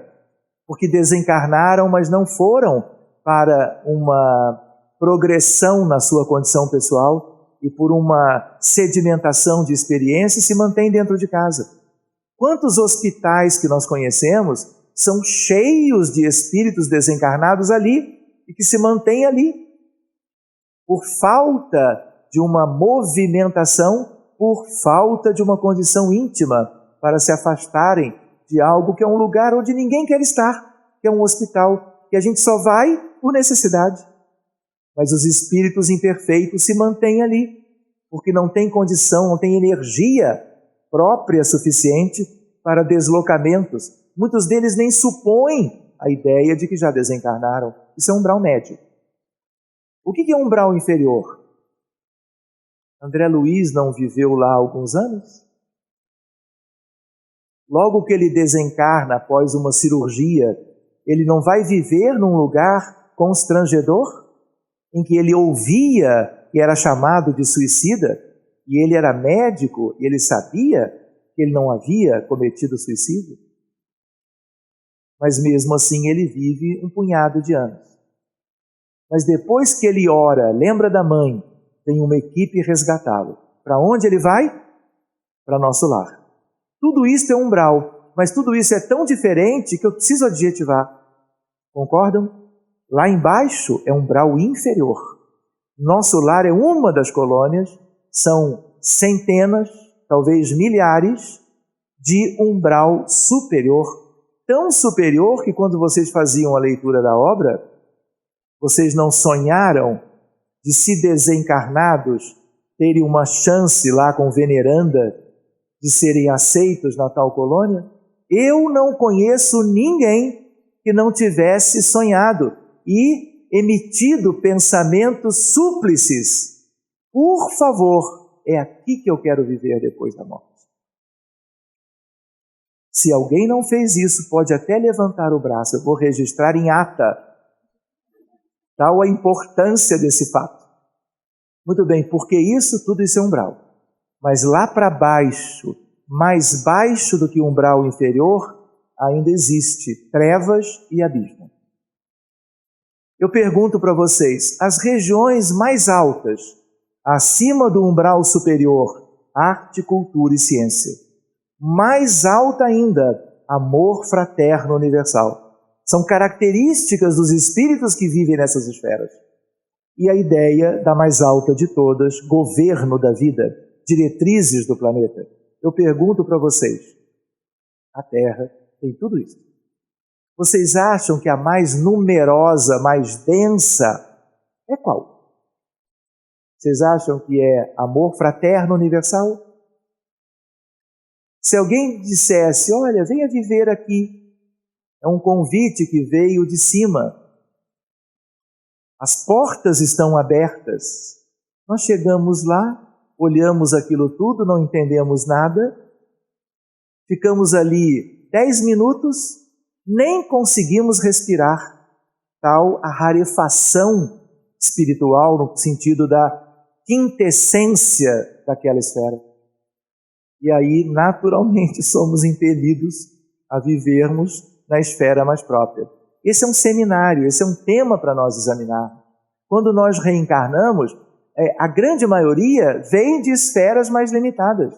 porque desencarnaram, mas não foram para uma progressão na sua condição pessoal, e por uma sedimentação de experiência se mantém dentro de casa. Quantos hospitais que nós conhecemos são cheios de espíritos desencarnados ali e que se mantêm ali por falta de uma movimentação, por falta de uma condição íntima para se afastarem de algo que é um lugar onde ninguém quer estar, que é um hospital, que a gente só vai por necessidade. Mas os espíritos imperfeitos se mantêm ali, porque não tem condição, não tem energia própria suficiente para deslocamentos. Muitos deles nem supõem a ideia de que já desencarnaram. Isso é umbral médio. O que é umbral inferior? André Luiz não viveu lá há alguns anos? Logo que ele desencarna após uma cirurgia, ele não vai viver num lugar constrangedor, em que ele ouvia e era chamado de suicida, e ele era médico e ele sabia que ele não havia cometido suicídio? Mas mesmo assim ele vive um punhado de anos. Mas depois que ele ora, lembra da mãe, vem uma equipe resgatá-lo. Para onde ele vai? Para nosso lar. Tudo isso é umbral, mas tudo isso é tão diferente que eu preciso adjetivar. Concordam? Lá embaixo é umbral inferior. Nosso lar é uma das colônias, são centenas, talvez milhares, de umbral superior. Tão superior que quando vocês faziam a leitura da obra, vocês não sonharam de, se desencarnados, terem uma chance lá com veneranda de serem aceitos na tal colônia? Eu não conheço ninguém que não tivesse sonhado e emitido pensamentos súplices. Por favor, é aqui que eu quero viver depois da morte. Se alguém não fez isso, pode até levantar o braço, eu vou registrar em ata. Tal a importância desse fato. Muito bem, porque tudo isso é umbral. Mas lá para baixo, mais baixo do que o umbral inferior, ainda existe trevas e abismo. Eu pergunto para vocês, as regiões mais altas, acima do umbral superior, arte, cultura e ciência. Mais alta ainda, amor fraterno universal. São características dos espíritos que vivem nessas esferas. E a ideia da mais alta de todas, governo da vida, diretrizes do planeta. Eu pergunto para vocês, a Terra tem tudo isso. Vocês acham que a mais numerosa, mais densa, é qual? Vocês acham que é amor fraterno universal? Se alguém dissesse, olha, venha viver aqui, é um convite que veio de cima. As portas estão abertas. Nós chegamos lá, olhamos aquilo tudo, não entendemos nada, ficamos ali 10 minutos, nem conseguimos respirar. Tal a rarefação espiritual no sentido da quintessência daquela esfera. E aí, naturalmente, somos impelidos a vivermos na esfera mais própria. Esse é um seminário, esse é um tema para nós examinarmos. Quando nós reencarnamos, a grande maioria vem de esferas mais limitadas.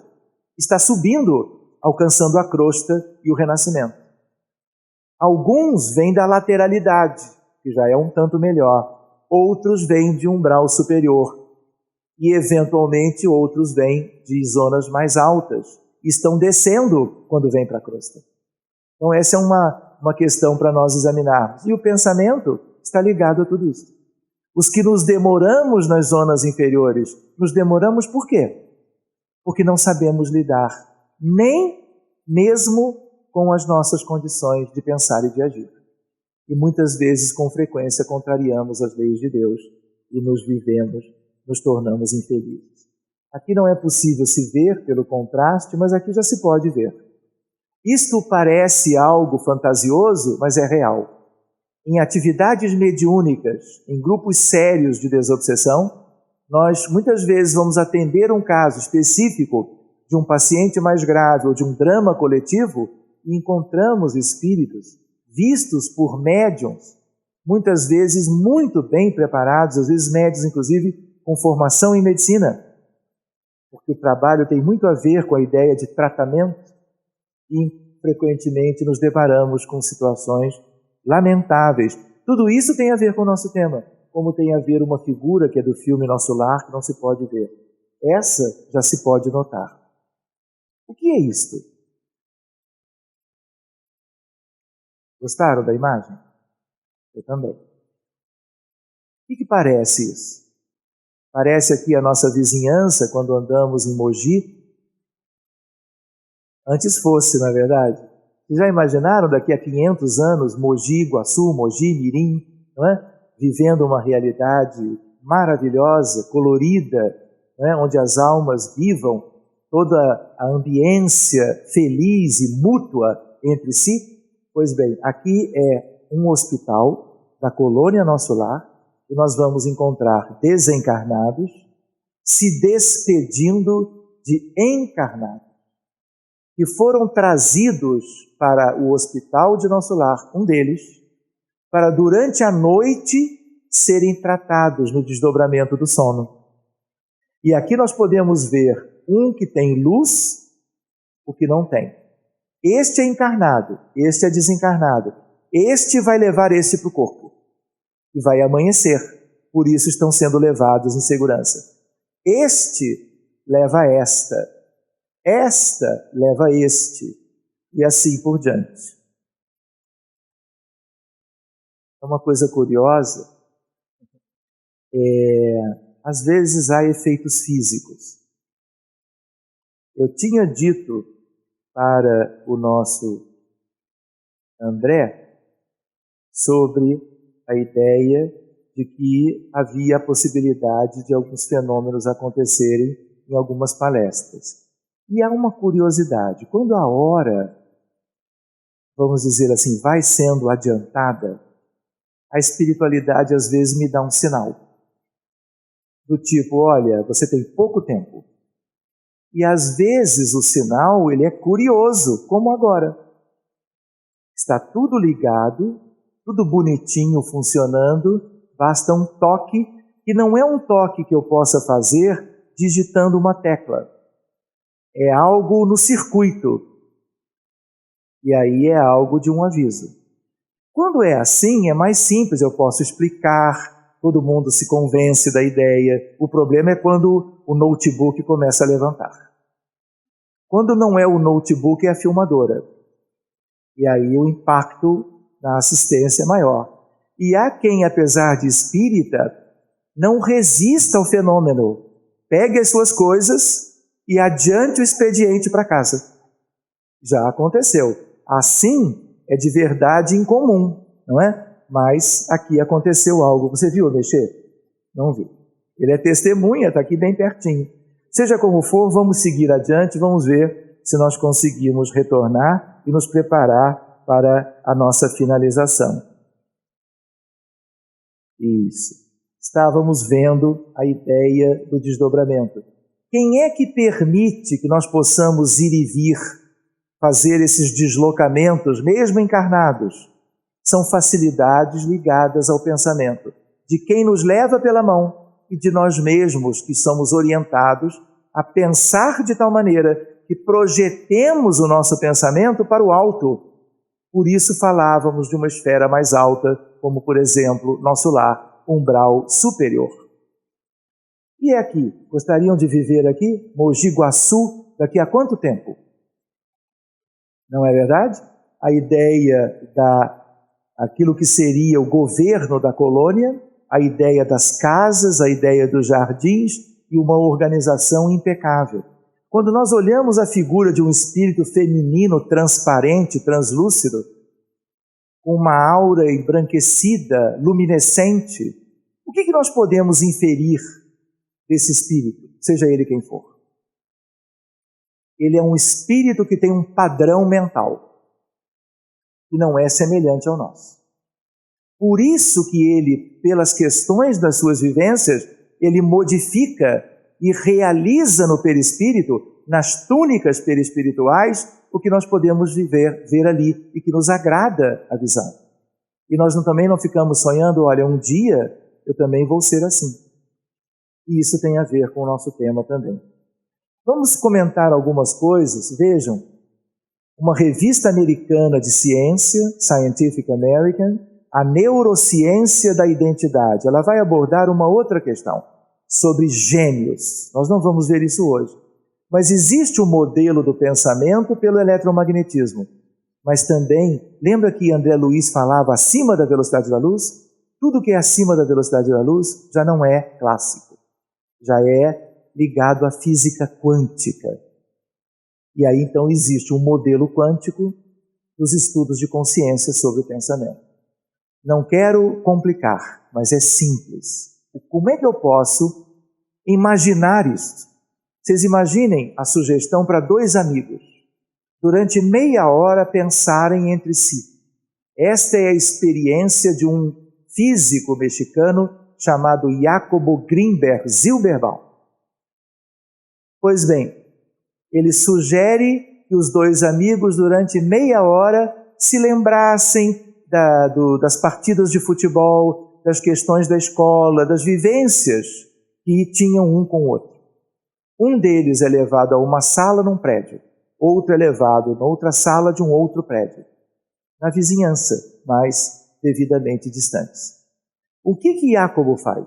Está subindo, alcançando a crosta e o renascimento. Alguns vêm da lateralidade, que já é um tanto melhor. Outros vêm de um umbral superior. E, eventualmente, outros vêm de zonas mais altas. Estão descendo quando vêm para a crosta. Então, essa é uma questão para nós examinarmos. E o pensamento está ligado a tudo isso. Os que nos demoramos nas zonas inferiores, nos demoramos por quê? Porque não sabemos lidar, nem mesmo com as nossas condições de pensar e de agir. E muitas vezes, com frequência, contrariamos as leis de Deus e nos tornamos infelizes. Aqui não é possível se ver pelo contraste, mas aqui já se pode ver. Isto parece algo fantasioso, mas é real. Em atividades mediúnicas, em grupos sérios de desobsessão, nós muitas vezes vamos atender um caso específico de um paciente mais grave ou de um drama coletivo e encontramos espíritos vistos por médiuns, muitas vezes muito bem preparados, às vezes médiuns inclusive com formação em medicina, porque o trabalho tem muito a ver com a ideia de tratamento e frequentemente nos deparamos com situações lamentáveis. Tudo isso tem a ver com o nosso tema, como tem a ver uma figura que é do filme Nosso Lar, que não se pode ver. Essa já se pode notar. O que é isto? Gostaram da imagem? Eu também. O que parece isso? Parece aqui a nossa vizinhança quando andamos em Mogi. Antes fosse, na verdade. Vocês já imaginaram daqui a 500 anos Mogi Guaçu, Mogi Mirim, não é? Vivendo uma realidade maravilhosa, colorida, não é? Onde as almas vivam toda a ambiência feliz e mútua entre si? Pois bem, aqui é um hospital da colônia Nosso Lar, e nós vamos encontrar desencarnados se despedindo de encarnados, que foram trazidos para o hospital de Nosso Lar, um deles, para durante a noite serem tratados no desdobramento do sono. E aqui nós podemos ver um que tem luz, o que não tem. Este é encarnado, este é desencarnado. Este vai levar este para o corpo. E vai amanhecer. Por isso estão sendo levados em segurança. Este leva esta. Esta leva este. E assim por diante. É uma coisa curiosa. Às vezes há efeitos físicos. Eu tinha dito para o nosso André sobre a ideia de que havia a possibilidade de alguns fenômenos acontecerem em algumas palestras. E há uma curiosidade. Quando a hora, vamos dizer assim, vai sendo adiantada, a espiritualidade às vezes me dá um sinal. Do tipo, olha, você tem pouco tempo. E às vezes o sinal ele é curioso, como agora. Está tudo ligado, tudo bonitinho, funcionando, basta um toque, que não é um toque que eu possa fazer digitando uma tecla. É algo no circuito. E aí é algo de um aviso. Quando é assim, é mais simples, eu posso explicar, todo mundo se convence da ideia. O problema é quando o notebook começa a levantar. Quando não é o notebook, é a filmadora. E aí o impacto na assistência é maior. E há quem, apesar de espírita, não resista ao fenômeno. Pegue as suas coisas e adiante o expediente para casa. Já aconteceu. Assim é de verdade incomum, não é? Mas aqui aconteceu algo. Você viu mexer? Não vi. Ele é testemunha, está aqui bem pertinho. Seja como for, vamos seguir adiante, vamos ver se nós conseguimos retornar e nos preparar para a nossa finalização. Isso. Estávamos vendo a ideia do desdobramento. Quem é que permite que nós possamos ir e vir, fazer esses deslocamentos, mesmo encarnados? São facilidades ligadas ao pensamento, de quem nos leva pela mão e de nós mesmos que somos orientados a pensar de tal maneira que projetemos o nosso pensamento para o alto. Por isso falávamos de uma esfera mais alta, como, por exemplo, Nosso Lar, umbral superior. E é aqui, gostariam de viver aqui, Mogi Guaçu, daqui a quanto tempo? Não é verdade? A ideia aquilo que seria o governo da colônia, a ideia das casas, a ideia dos jardins e uma organização impecável. Quando nós olhamos a figura de um espírito feminino transparente, translúcido, com uma aura embranquecida, luminescente, o que nós podemos inferir desse espírito, seja ele quem for? Ele é um espírito que tem um padrão mental, que não é semelhante ao nosso. Por isso que ele, pelas questões das suas vivências, ele modifica e realiza no perispírito, nas túnicas perispirituais, o que nós podemos ver ali e que nos agrada a visão. E nós também não ficamos sonhando, olha, um dia eu também vou ser assim. E isso tem a ver com o nosso tema também. Vamos comentar algumas coisas. Vejam, uma revista americana de ciência, Scientific American, a neurociência da identidade, ela vai abordar uma outra questão, sobre gênios. Nós não vamos ver isso hoje. Mas existe um modelo do pensamento pelo eletromagnetismo. Mas também, lembra que André Luiz falava acima da velocidade da luz? Tudo que é acima da velocidade da luz já não é clássico. Já é ligado à física quântica. E aí, então, existe um modelo quântico dos estudos de consciência sobre o pensamento. Não quero complicar, mas é simples. Como é que eu posso imaginar isso? Vocês imaginem a sugestão para 2 amigos, durante meia hora pensarem entre si. Esta é a experiência de um físico mexicano chamado Jacobo Grinberg Zilberbaum. Pois bem, ele sugere que os 2 amigos, durante meia hora, se lembrassem das partidas de futebol, das questões da escola, das vivências que tinham um com o outro. Um deles é levado a uma sala num prédio, outro é levado a outra sala de um outro prédio, na vizinhança, mas devidamente distantes. O que Jacobo faz?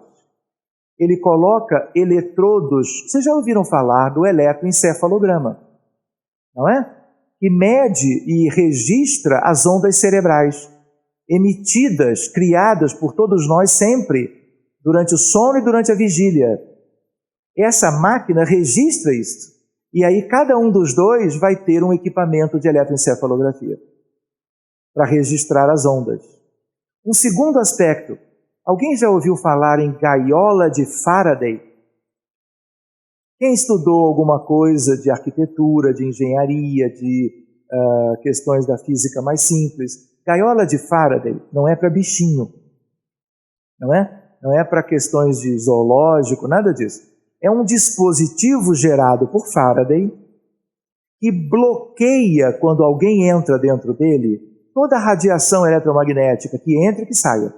Ele coloca eletrodos, vocês já ouviram falar do eletroencefalograma, não é? Que mede e registra as ondas cerebrais, emitidas, criadas por todos nós sempre, durante o sono e durante a vigília. Essa máquina registra isso. E aí cada um dos 2 vai ter um equipamento de eletroencefalografia para registrar as ondas. Um segundo aspecto. Alguém já ouviu falar em gaiola de Faraday? Quem estudou alguma coisa de arquitetura, de engenharia, de questões da física mais simples? Gaiola de Faraday não é para bichinho, não é? Não é para questões de zoológico, nada disso. É um dispositivo gerado por Faraday que bloqueia, quando alguém entra dentro dele, toda a radiação eletromagnética que entra e que saia.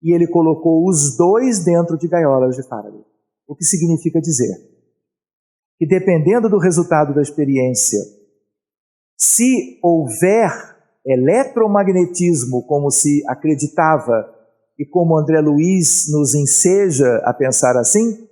E ele colocou os 2 dentro de gaiolas de Faraday. O que significa dizer que, dependendo do resultado da experiência, se houver eletromagnetismo, como se acreditava, e como André Luiz nos enseja a pensar assim,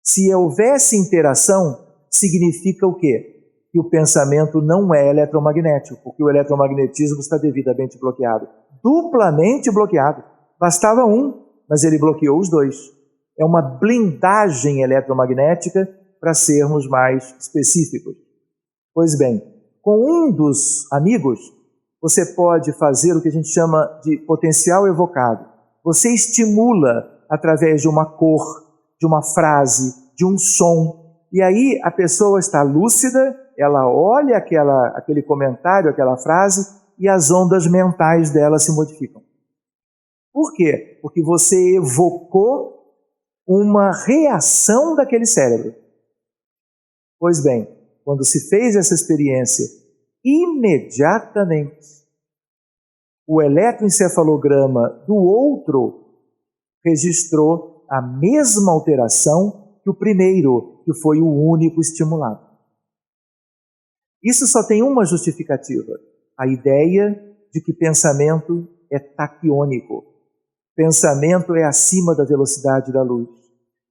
se houvesse interação, significa o quê? Que o pensamento não é eletromagnético, porque o eletromagnetismo está devidamente bloqueado. Duplamente bloqueado. Bastava um, mas ele bloqueou os 2. É uma blindagem eletromagnética para sermos mais específicos. Pois bem, com um dos amigos, você pode fazer o que a gente chama de potencial evocado. Você estimula através de uma cor, de uma frase, de um som. E aí a pessoa está lúcida, ela olha aquele comentário, aquela frase, e as ondas mentais dela se modificam. Por quê? Porque você evocou uma reação daquele cérebro. Pois bem, quando se fez essa experiência, imediatamente o eletroencefalograma do outro registrou a mesma alteração que o primeiro, que foi o único estimulado. Isso só tem uma justificativa: a ideia de que pensamento é taquiônico. Pensamento é acima da velocidade da luz.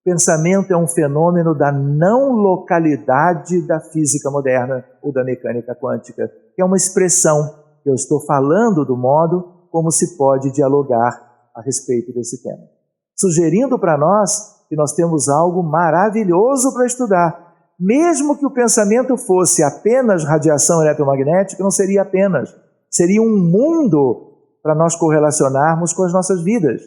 Pensamento é um fenômeno da não localidade da física moderna ou da mecânica quântica, que é uma expressão que eu estou falando do modo como se pode dialogar a respeito desse tema. Sugerindo para nós que nós temos algo maravilhoso para estudar. Mesmo que o pensamento fosse apenas radiação eletromagnética, não seria apenas. Seria um mundo para nós correlacionarmos com as nossas vidas.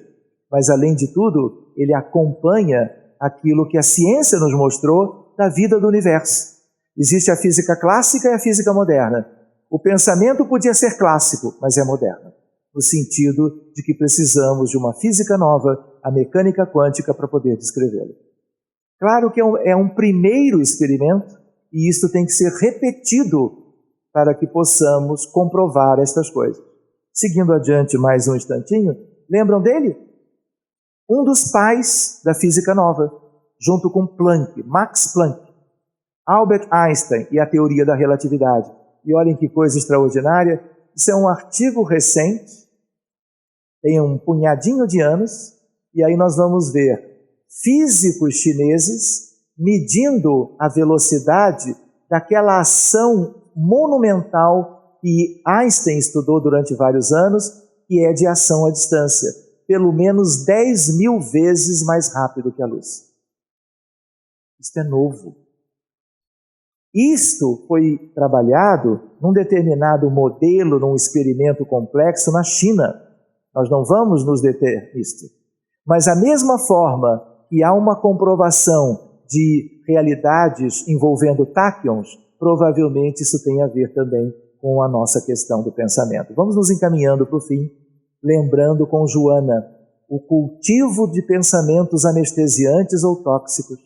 Mas, além de tudo, ele acompanha aquilo que a ciência nos mostrou da vida do universo. Existe a física clássica e a física moderna. O pensamento podia ser clássico, mas é moderno, no sentido de que precisamos de uma física nova, a mecânica quântica, para poder descrevê-lo. Claro que é um primeiro experimento, e isso tem que ser repetido para que possamos comprovar estas coisas. Seguindo adiante mais um instantinho, lembram dele? Um dos pais da física nova, junto com Planck, Max Planck, Albert Einstein e a teoria da relatividade. E olhem que coisa extraordinária, isso é um artigo recente, tem um punhadinho de anos, e aí nós vamos ver físicos chineses medindo a velocidade daquela ação monumental que Einstein estudou durante vários anos, que é de ação à distância, pelo menos 10.000 vezes mais rápido que a luz. Isto é novo. Isto foi trabalhado num determinado modelo, num experimento complexo na China. Nós não vamos nos deter nisto. Mas a mesma forma que há uma comprovação de realidades envolvendo táquions, provavelmente isso tem a ver também com a nossa questão do pensamento. Vamos nos encaminhando para o fim, lembrando com Joana, o cultivo de pensamentos anestesiantes ou tóxicos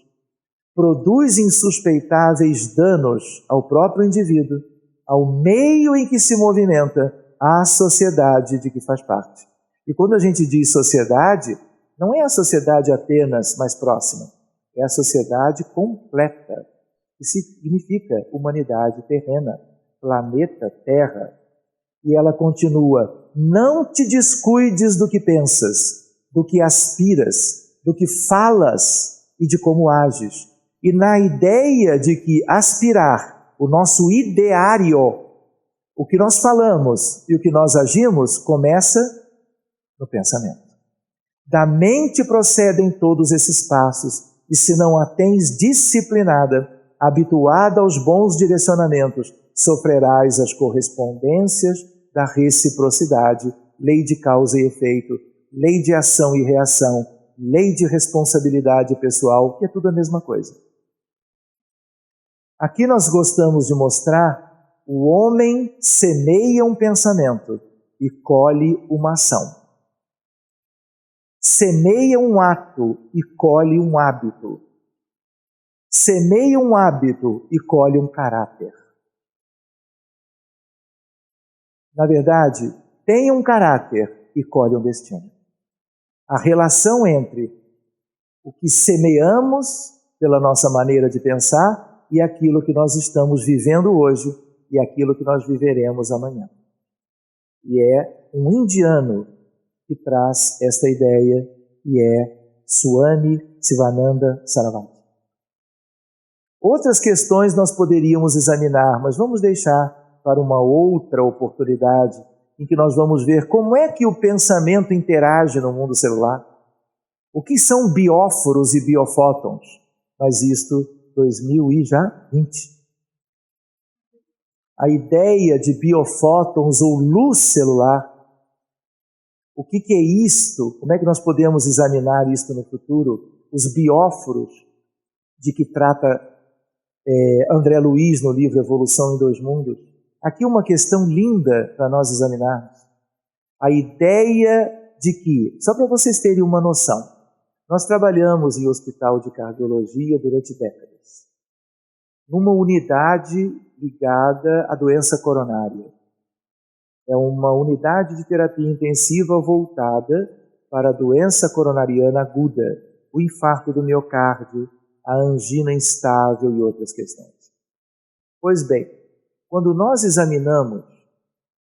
produz insuspeitáveis danos ao próprio indivíduo, ao meio em que se movimenta, à sociedade de que faz parte. E quando a gente diz sociedade, não é a sociedade apenas mais próxima, é a sociedade completa, que significa humanidade terrena, planeta Terra. E ela continua, não te descuides do que pensas, do que aspiras, do que falas e de como ages. E na ideia de que aspirar, o nosso ideário, o que nós falamos e o que nós agimos, começa no pensamento. Da mente procedem todos esses passos, e se não a tens disciplinada, habituada aos bons direcionamentos, sofrerás as correspondências da reciprocidade, lei de causa e efeito, lei de ação e reação, lei de responsabilidade pessoal, que é tudo a mesma coisa. Aqui nós gostamos de mostrar o homem semeia um pensamento e colhe uma ação. Semeia um ato e colhe um hábito. Semeia um hábito e colhe um caráter. Na verdade, tem um caráter e colhe um destino. A relação entre o que semeamos pela nossa maneira de pensar e aquilo que nós estamos vivendo hoje e aquilo que nós viveremos amanhã. E é um indiano que traz esta ideia, e é Swami Sivananda Sarasvati. Outras questões nós poderíamos examinar, mas vamos deixar para uma outra oportunidade em que nós vamos ver como é que o pensamento interage no mundo celular. O que são bióforos e biofótons? Mas isto 2020. A ideia de biofótons ou luz celular, o que é isto? Como é que nós podemos examinar isto no futuro? Os bióforos, de que trata André Luiz no livro Evolução em Dois Mundos. Aqui uma questão linda para nós examinarmos. A ideia de que, só para vocês terem uma noção, nós trabalhamos em hospital de cardiologia durante décadas, numa unidade ligada à doença coronária. É uma unidade de terapia intensiva voltada para a doença coronariana aguda, o infarto do miocárdio, a angina instável e outras questões. Pois bem, quando nós examinamos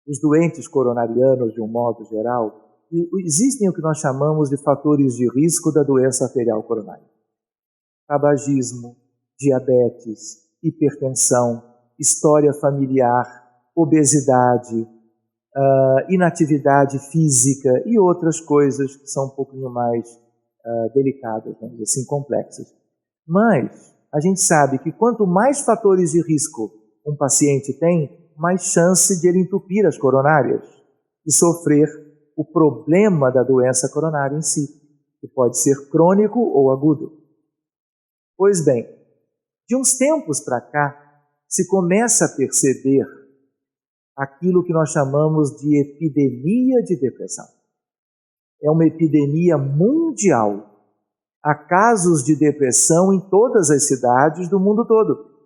os doentes coronarianos de um modo geral, existem o que nós chamamos de fatores de risco da doença arterial coronária. Tabagismo, diabetes, hipertensão, história familiar, obesidade, inatividade física e outras coisas que são um pouquinho mais delicadas, vamos dizer assim, complexas. Mas a gente sabe que quanto mais fatores de risco um paciente tem, mais chance de ele entupir as coronárias e sofrer o problema da doença coronária em si, que pode ser crônico ou agudo. Pois bem, de uns tempos para cá, se começa a perceber aquilo que nós chamamos de epidemia de depressão. É uma epidemia mundial. Há casos de depressão em todas as cidades do mundo todo.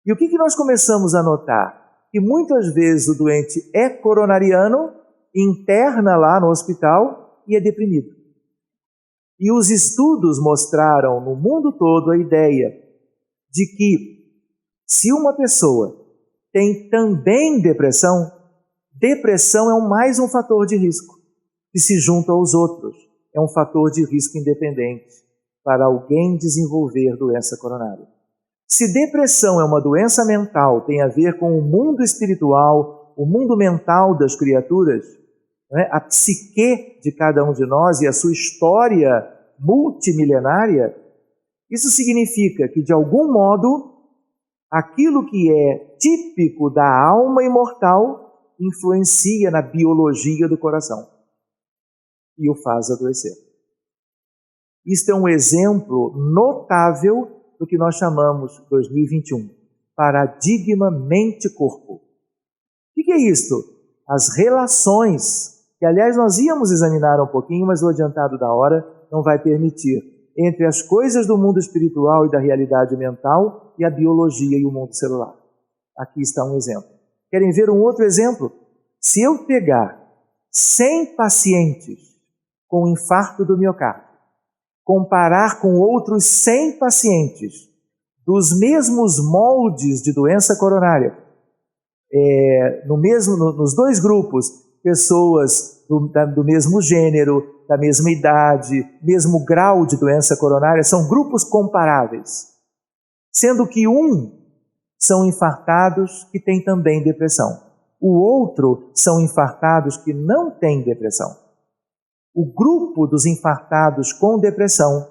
E o que nós começamos a notar? Que muitas vezes o doente é coronariano, interna lá no hospital e é deprimido. E os estudos mostraram no mundo todo a ideia de que se uma pessoa tem também depressão, depressão é mais um fator de risco que se junta aos outros. É um fator de risco independente para alguém desenvolver doença coronária. Se depressão é uma doença mental, tem a ver com o mundo espiritual, o mundo mental das criaturas, né? A psique de cada um de nós e a sua história multimilenária, isso significa que, de algum modo, aquilo que é típico da alma imortal influencia na biologia do coração e o faz adoecer. Isto é um exemplo notável do que nós chamamos, 2021, paradigma mente-corpo. O que é isto? As relações, que aliás nós íamos examinar um pouquinho, mas o adiantado da hora não vai permitir, entre as coisas do mundo espiritual e da realidade mental e a biologia e o mundo celular. Aqui está um exemplo. Querem ver um outro exemplo? Se eu pegar 100 pacientes com infarto do miocárdio, comparar com outros 100 pacientes dos mesmos moldes de doença coronária, nos dois grupos, pessoas do mesmo gênero, da mesma idade, mesmo grau de doença coronária, são grupos comparáveis, sendo que são infartados que têm também depressão. O outro são infartados que não têm depressão. O grupo dos infartados com depressão,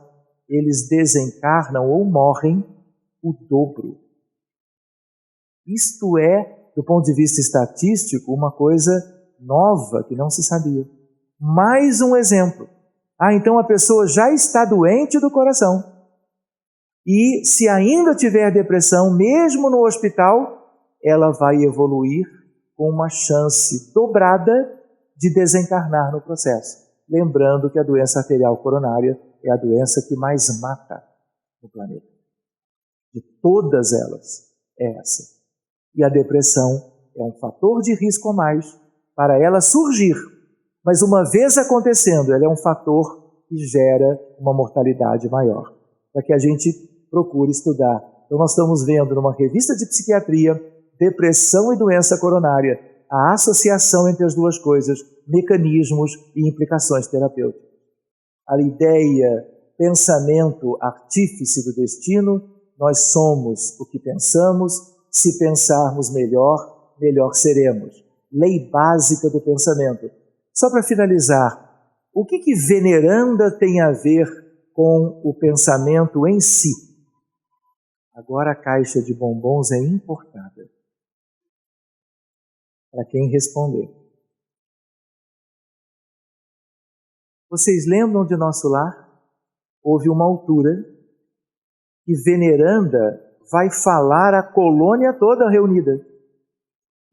eles desencarnam ou morrem o dobro. Isto é, do ponto de vista estatístico, uma coisa nova que não se sabia. Mais um exemplo. Então a pessoa já está doente do coração. E se ainda tiver depressão, mesmo no hospital, ela vai evoluir com uma chance dobrada de desencarnar no processo. Lembrando que a doença arterial coronária é a doença que mais mata no planeta. De todas elas, é essa. E a depressão é um fator de risco a mais para ela surgir. Mas uma vez acontecendo, ela é um fator que gera uma mortalidade maior. Para que a gente procure estudar. Então nós estamos vendo numa revista de psiquiatria, depressão e doença coronária, a associação entre as duas coisas, mecanismos e implicações terapêuticas. A ideia, pensamento artífice do destino, nós somos o que pensamos, se pensarmos melhor, melhor seremos. Lei básica do pensamento. Só para finalizar, o que veneranda tem a ver com o pensamento em si? Agora a caixa de bombons é importada. Para quem responder. Vocês lembram de Nosso Lar? Houve uma altura que veneranda vai falar a colônia toda reunida.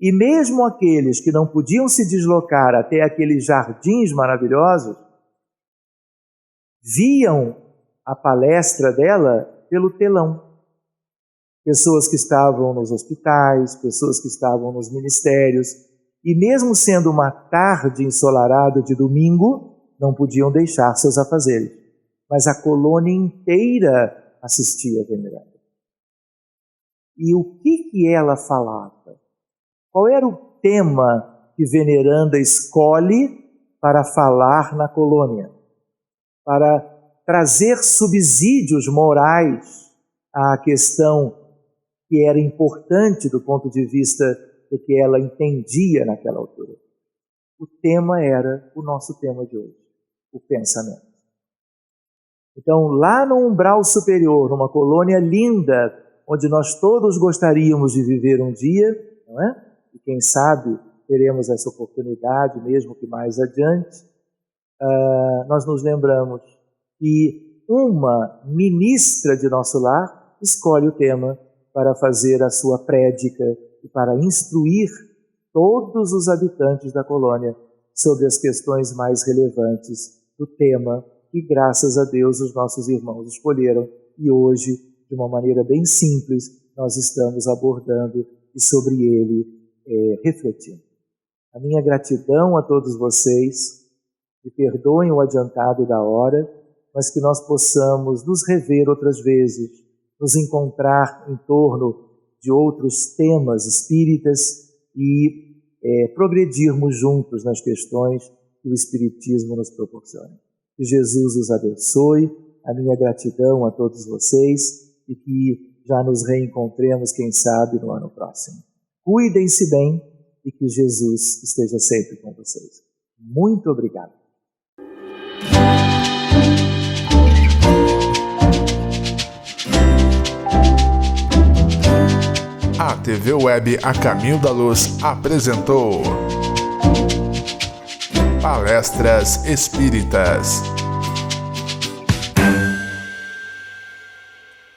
E mesmo aqueles que não podiam se deslocar até aqueles jardins maravilhosos, viam a palestra dela pelo telão. Pessoas que estavam nos hospitais, pessoas que estavam nos ministérios, e mesmo sendo uma tarde ensolarada de domingo, não podiam deixar seus afazeres. Mas a colônia inteira assistia a veneranda. E o que ela falava? Qual era o tema que veneranda escolhe para falar na colônia? Para trazer subsídios morais à questão que era importante do ponto de vista do que ela entendia naquela altura. O tema era o nosso tema de hoje, o pensamento. Então, lá no umbral superior, numa colônia linda, onde nós todos gostaríamos de viver um dia, não é? E quem sabe teremos essa oportunidade, mesmo que mais adiante, nós nos lembramos que uma ministra de Nosso Lar escolhe o tema para fazer a sua prédica e para instruir todos os habitantes da colônia sobre as questões mais relevantes do tema que, graças a Deus, os nossos irmãos escolheram e hoje, de uma maneira bem simples, nós estamos abordando e sobre ele refletindo. A minha gratidão a todos vocês, me perdoem o adiantado da hora, mas que nós possamos nos rever outras vezes, nos encontrar em torno de outros temas espíritas e progredirmos juntos nas questões que o Espiritismo nos proporciona. Que Jesus os abençoe, a minha gratidão a todos vocês e que já nos reencontremos, quem sabe, no ano próximo. Cuidem-se bem e que Jesus esteja sempre com vocês. Muito obrigado. A TV Web A Caminho da Luz apresentou Palestras Espíritas.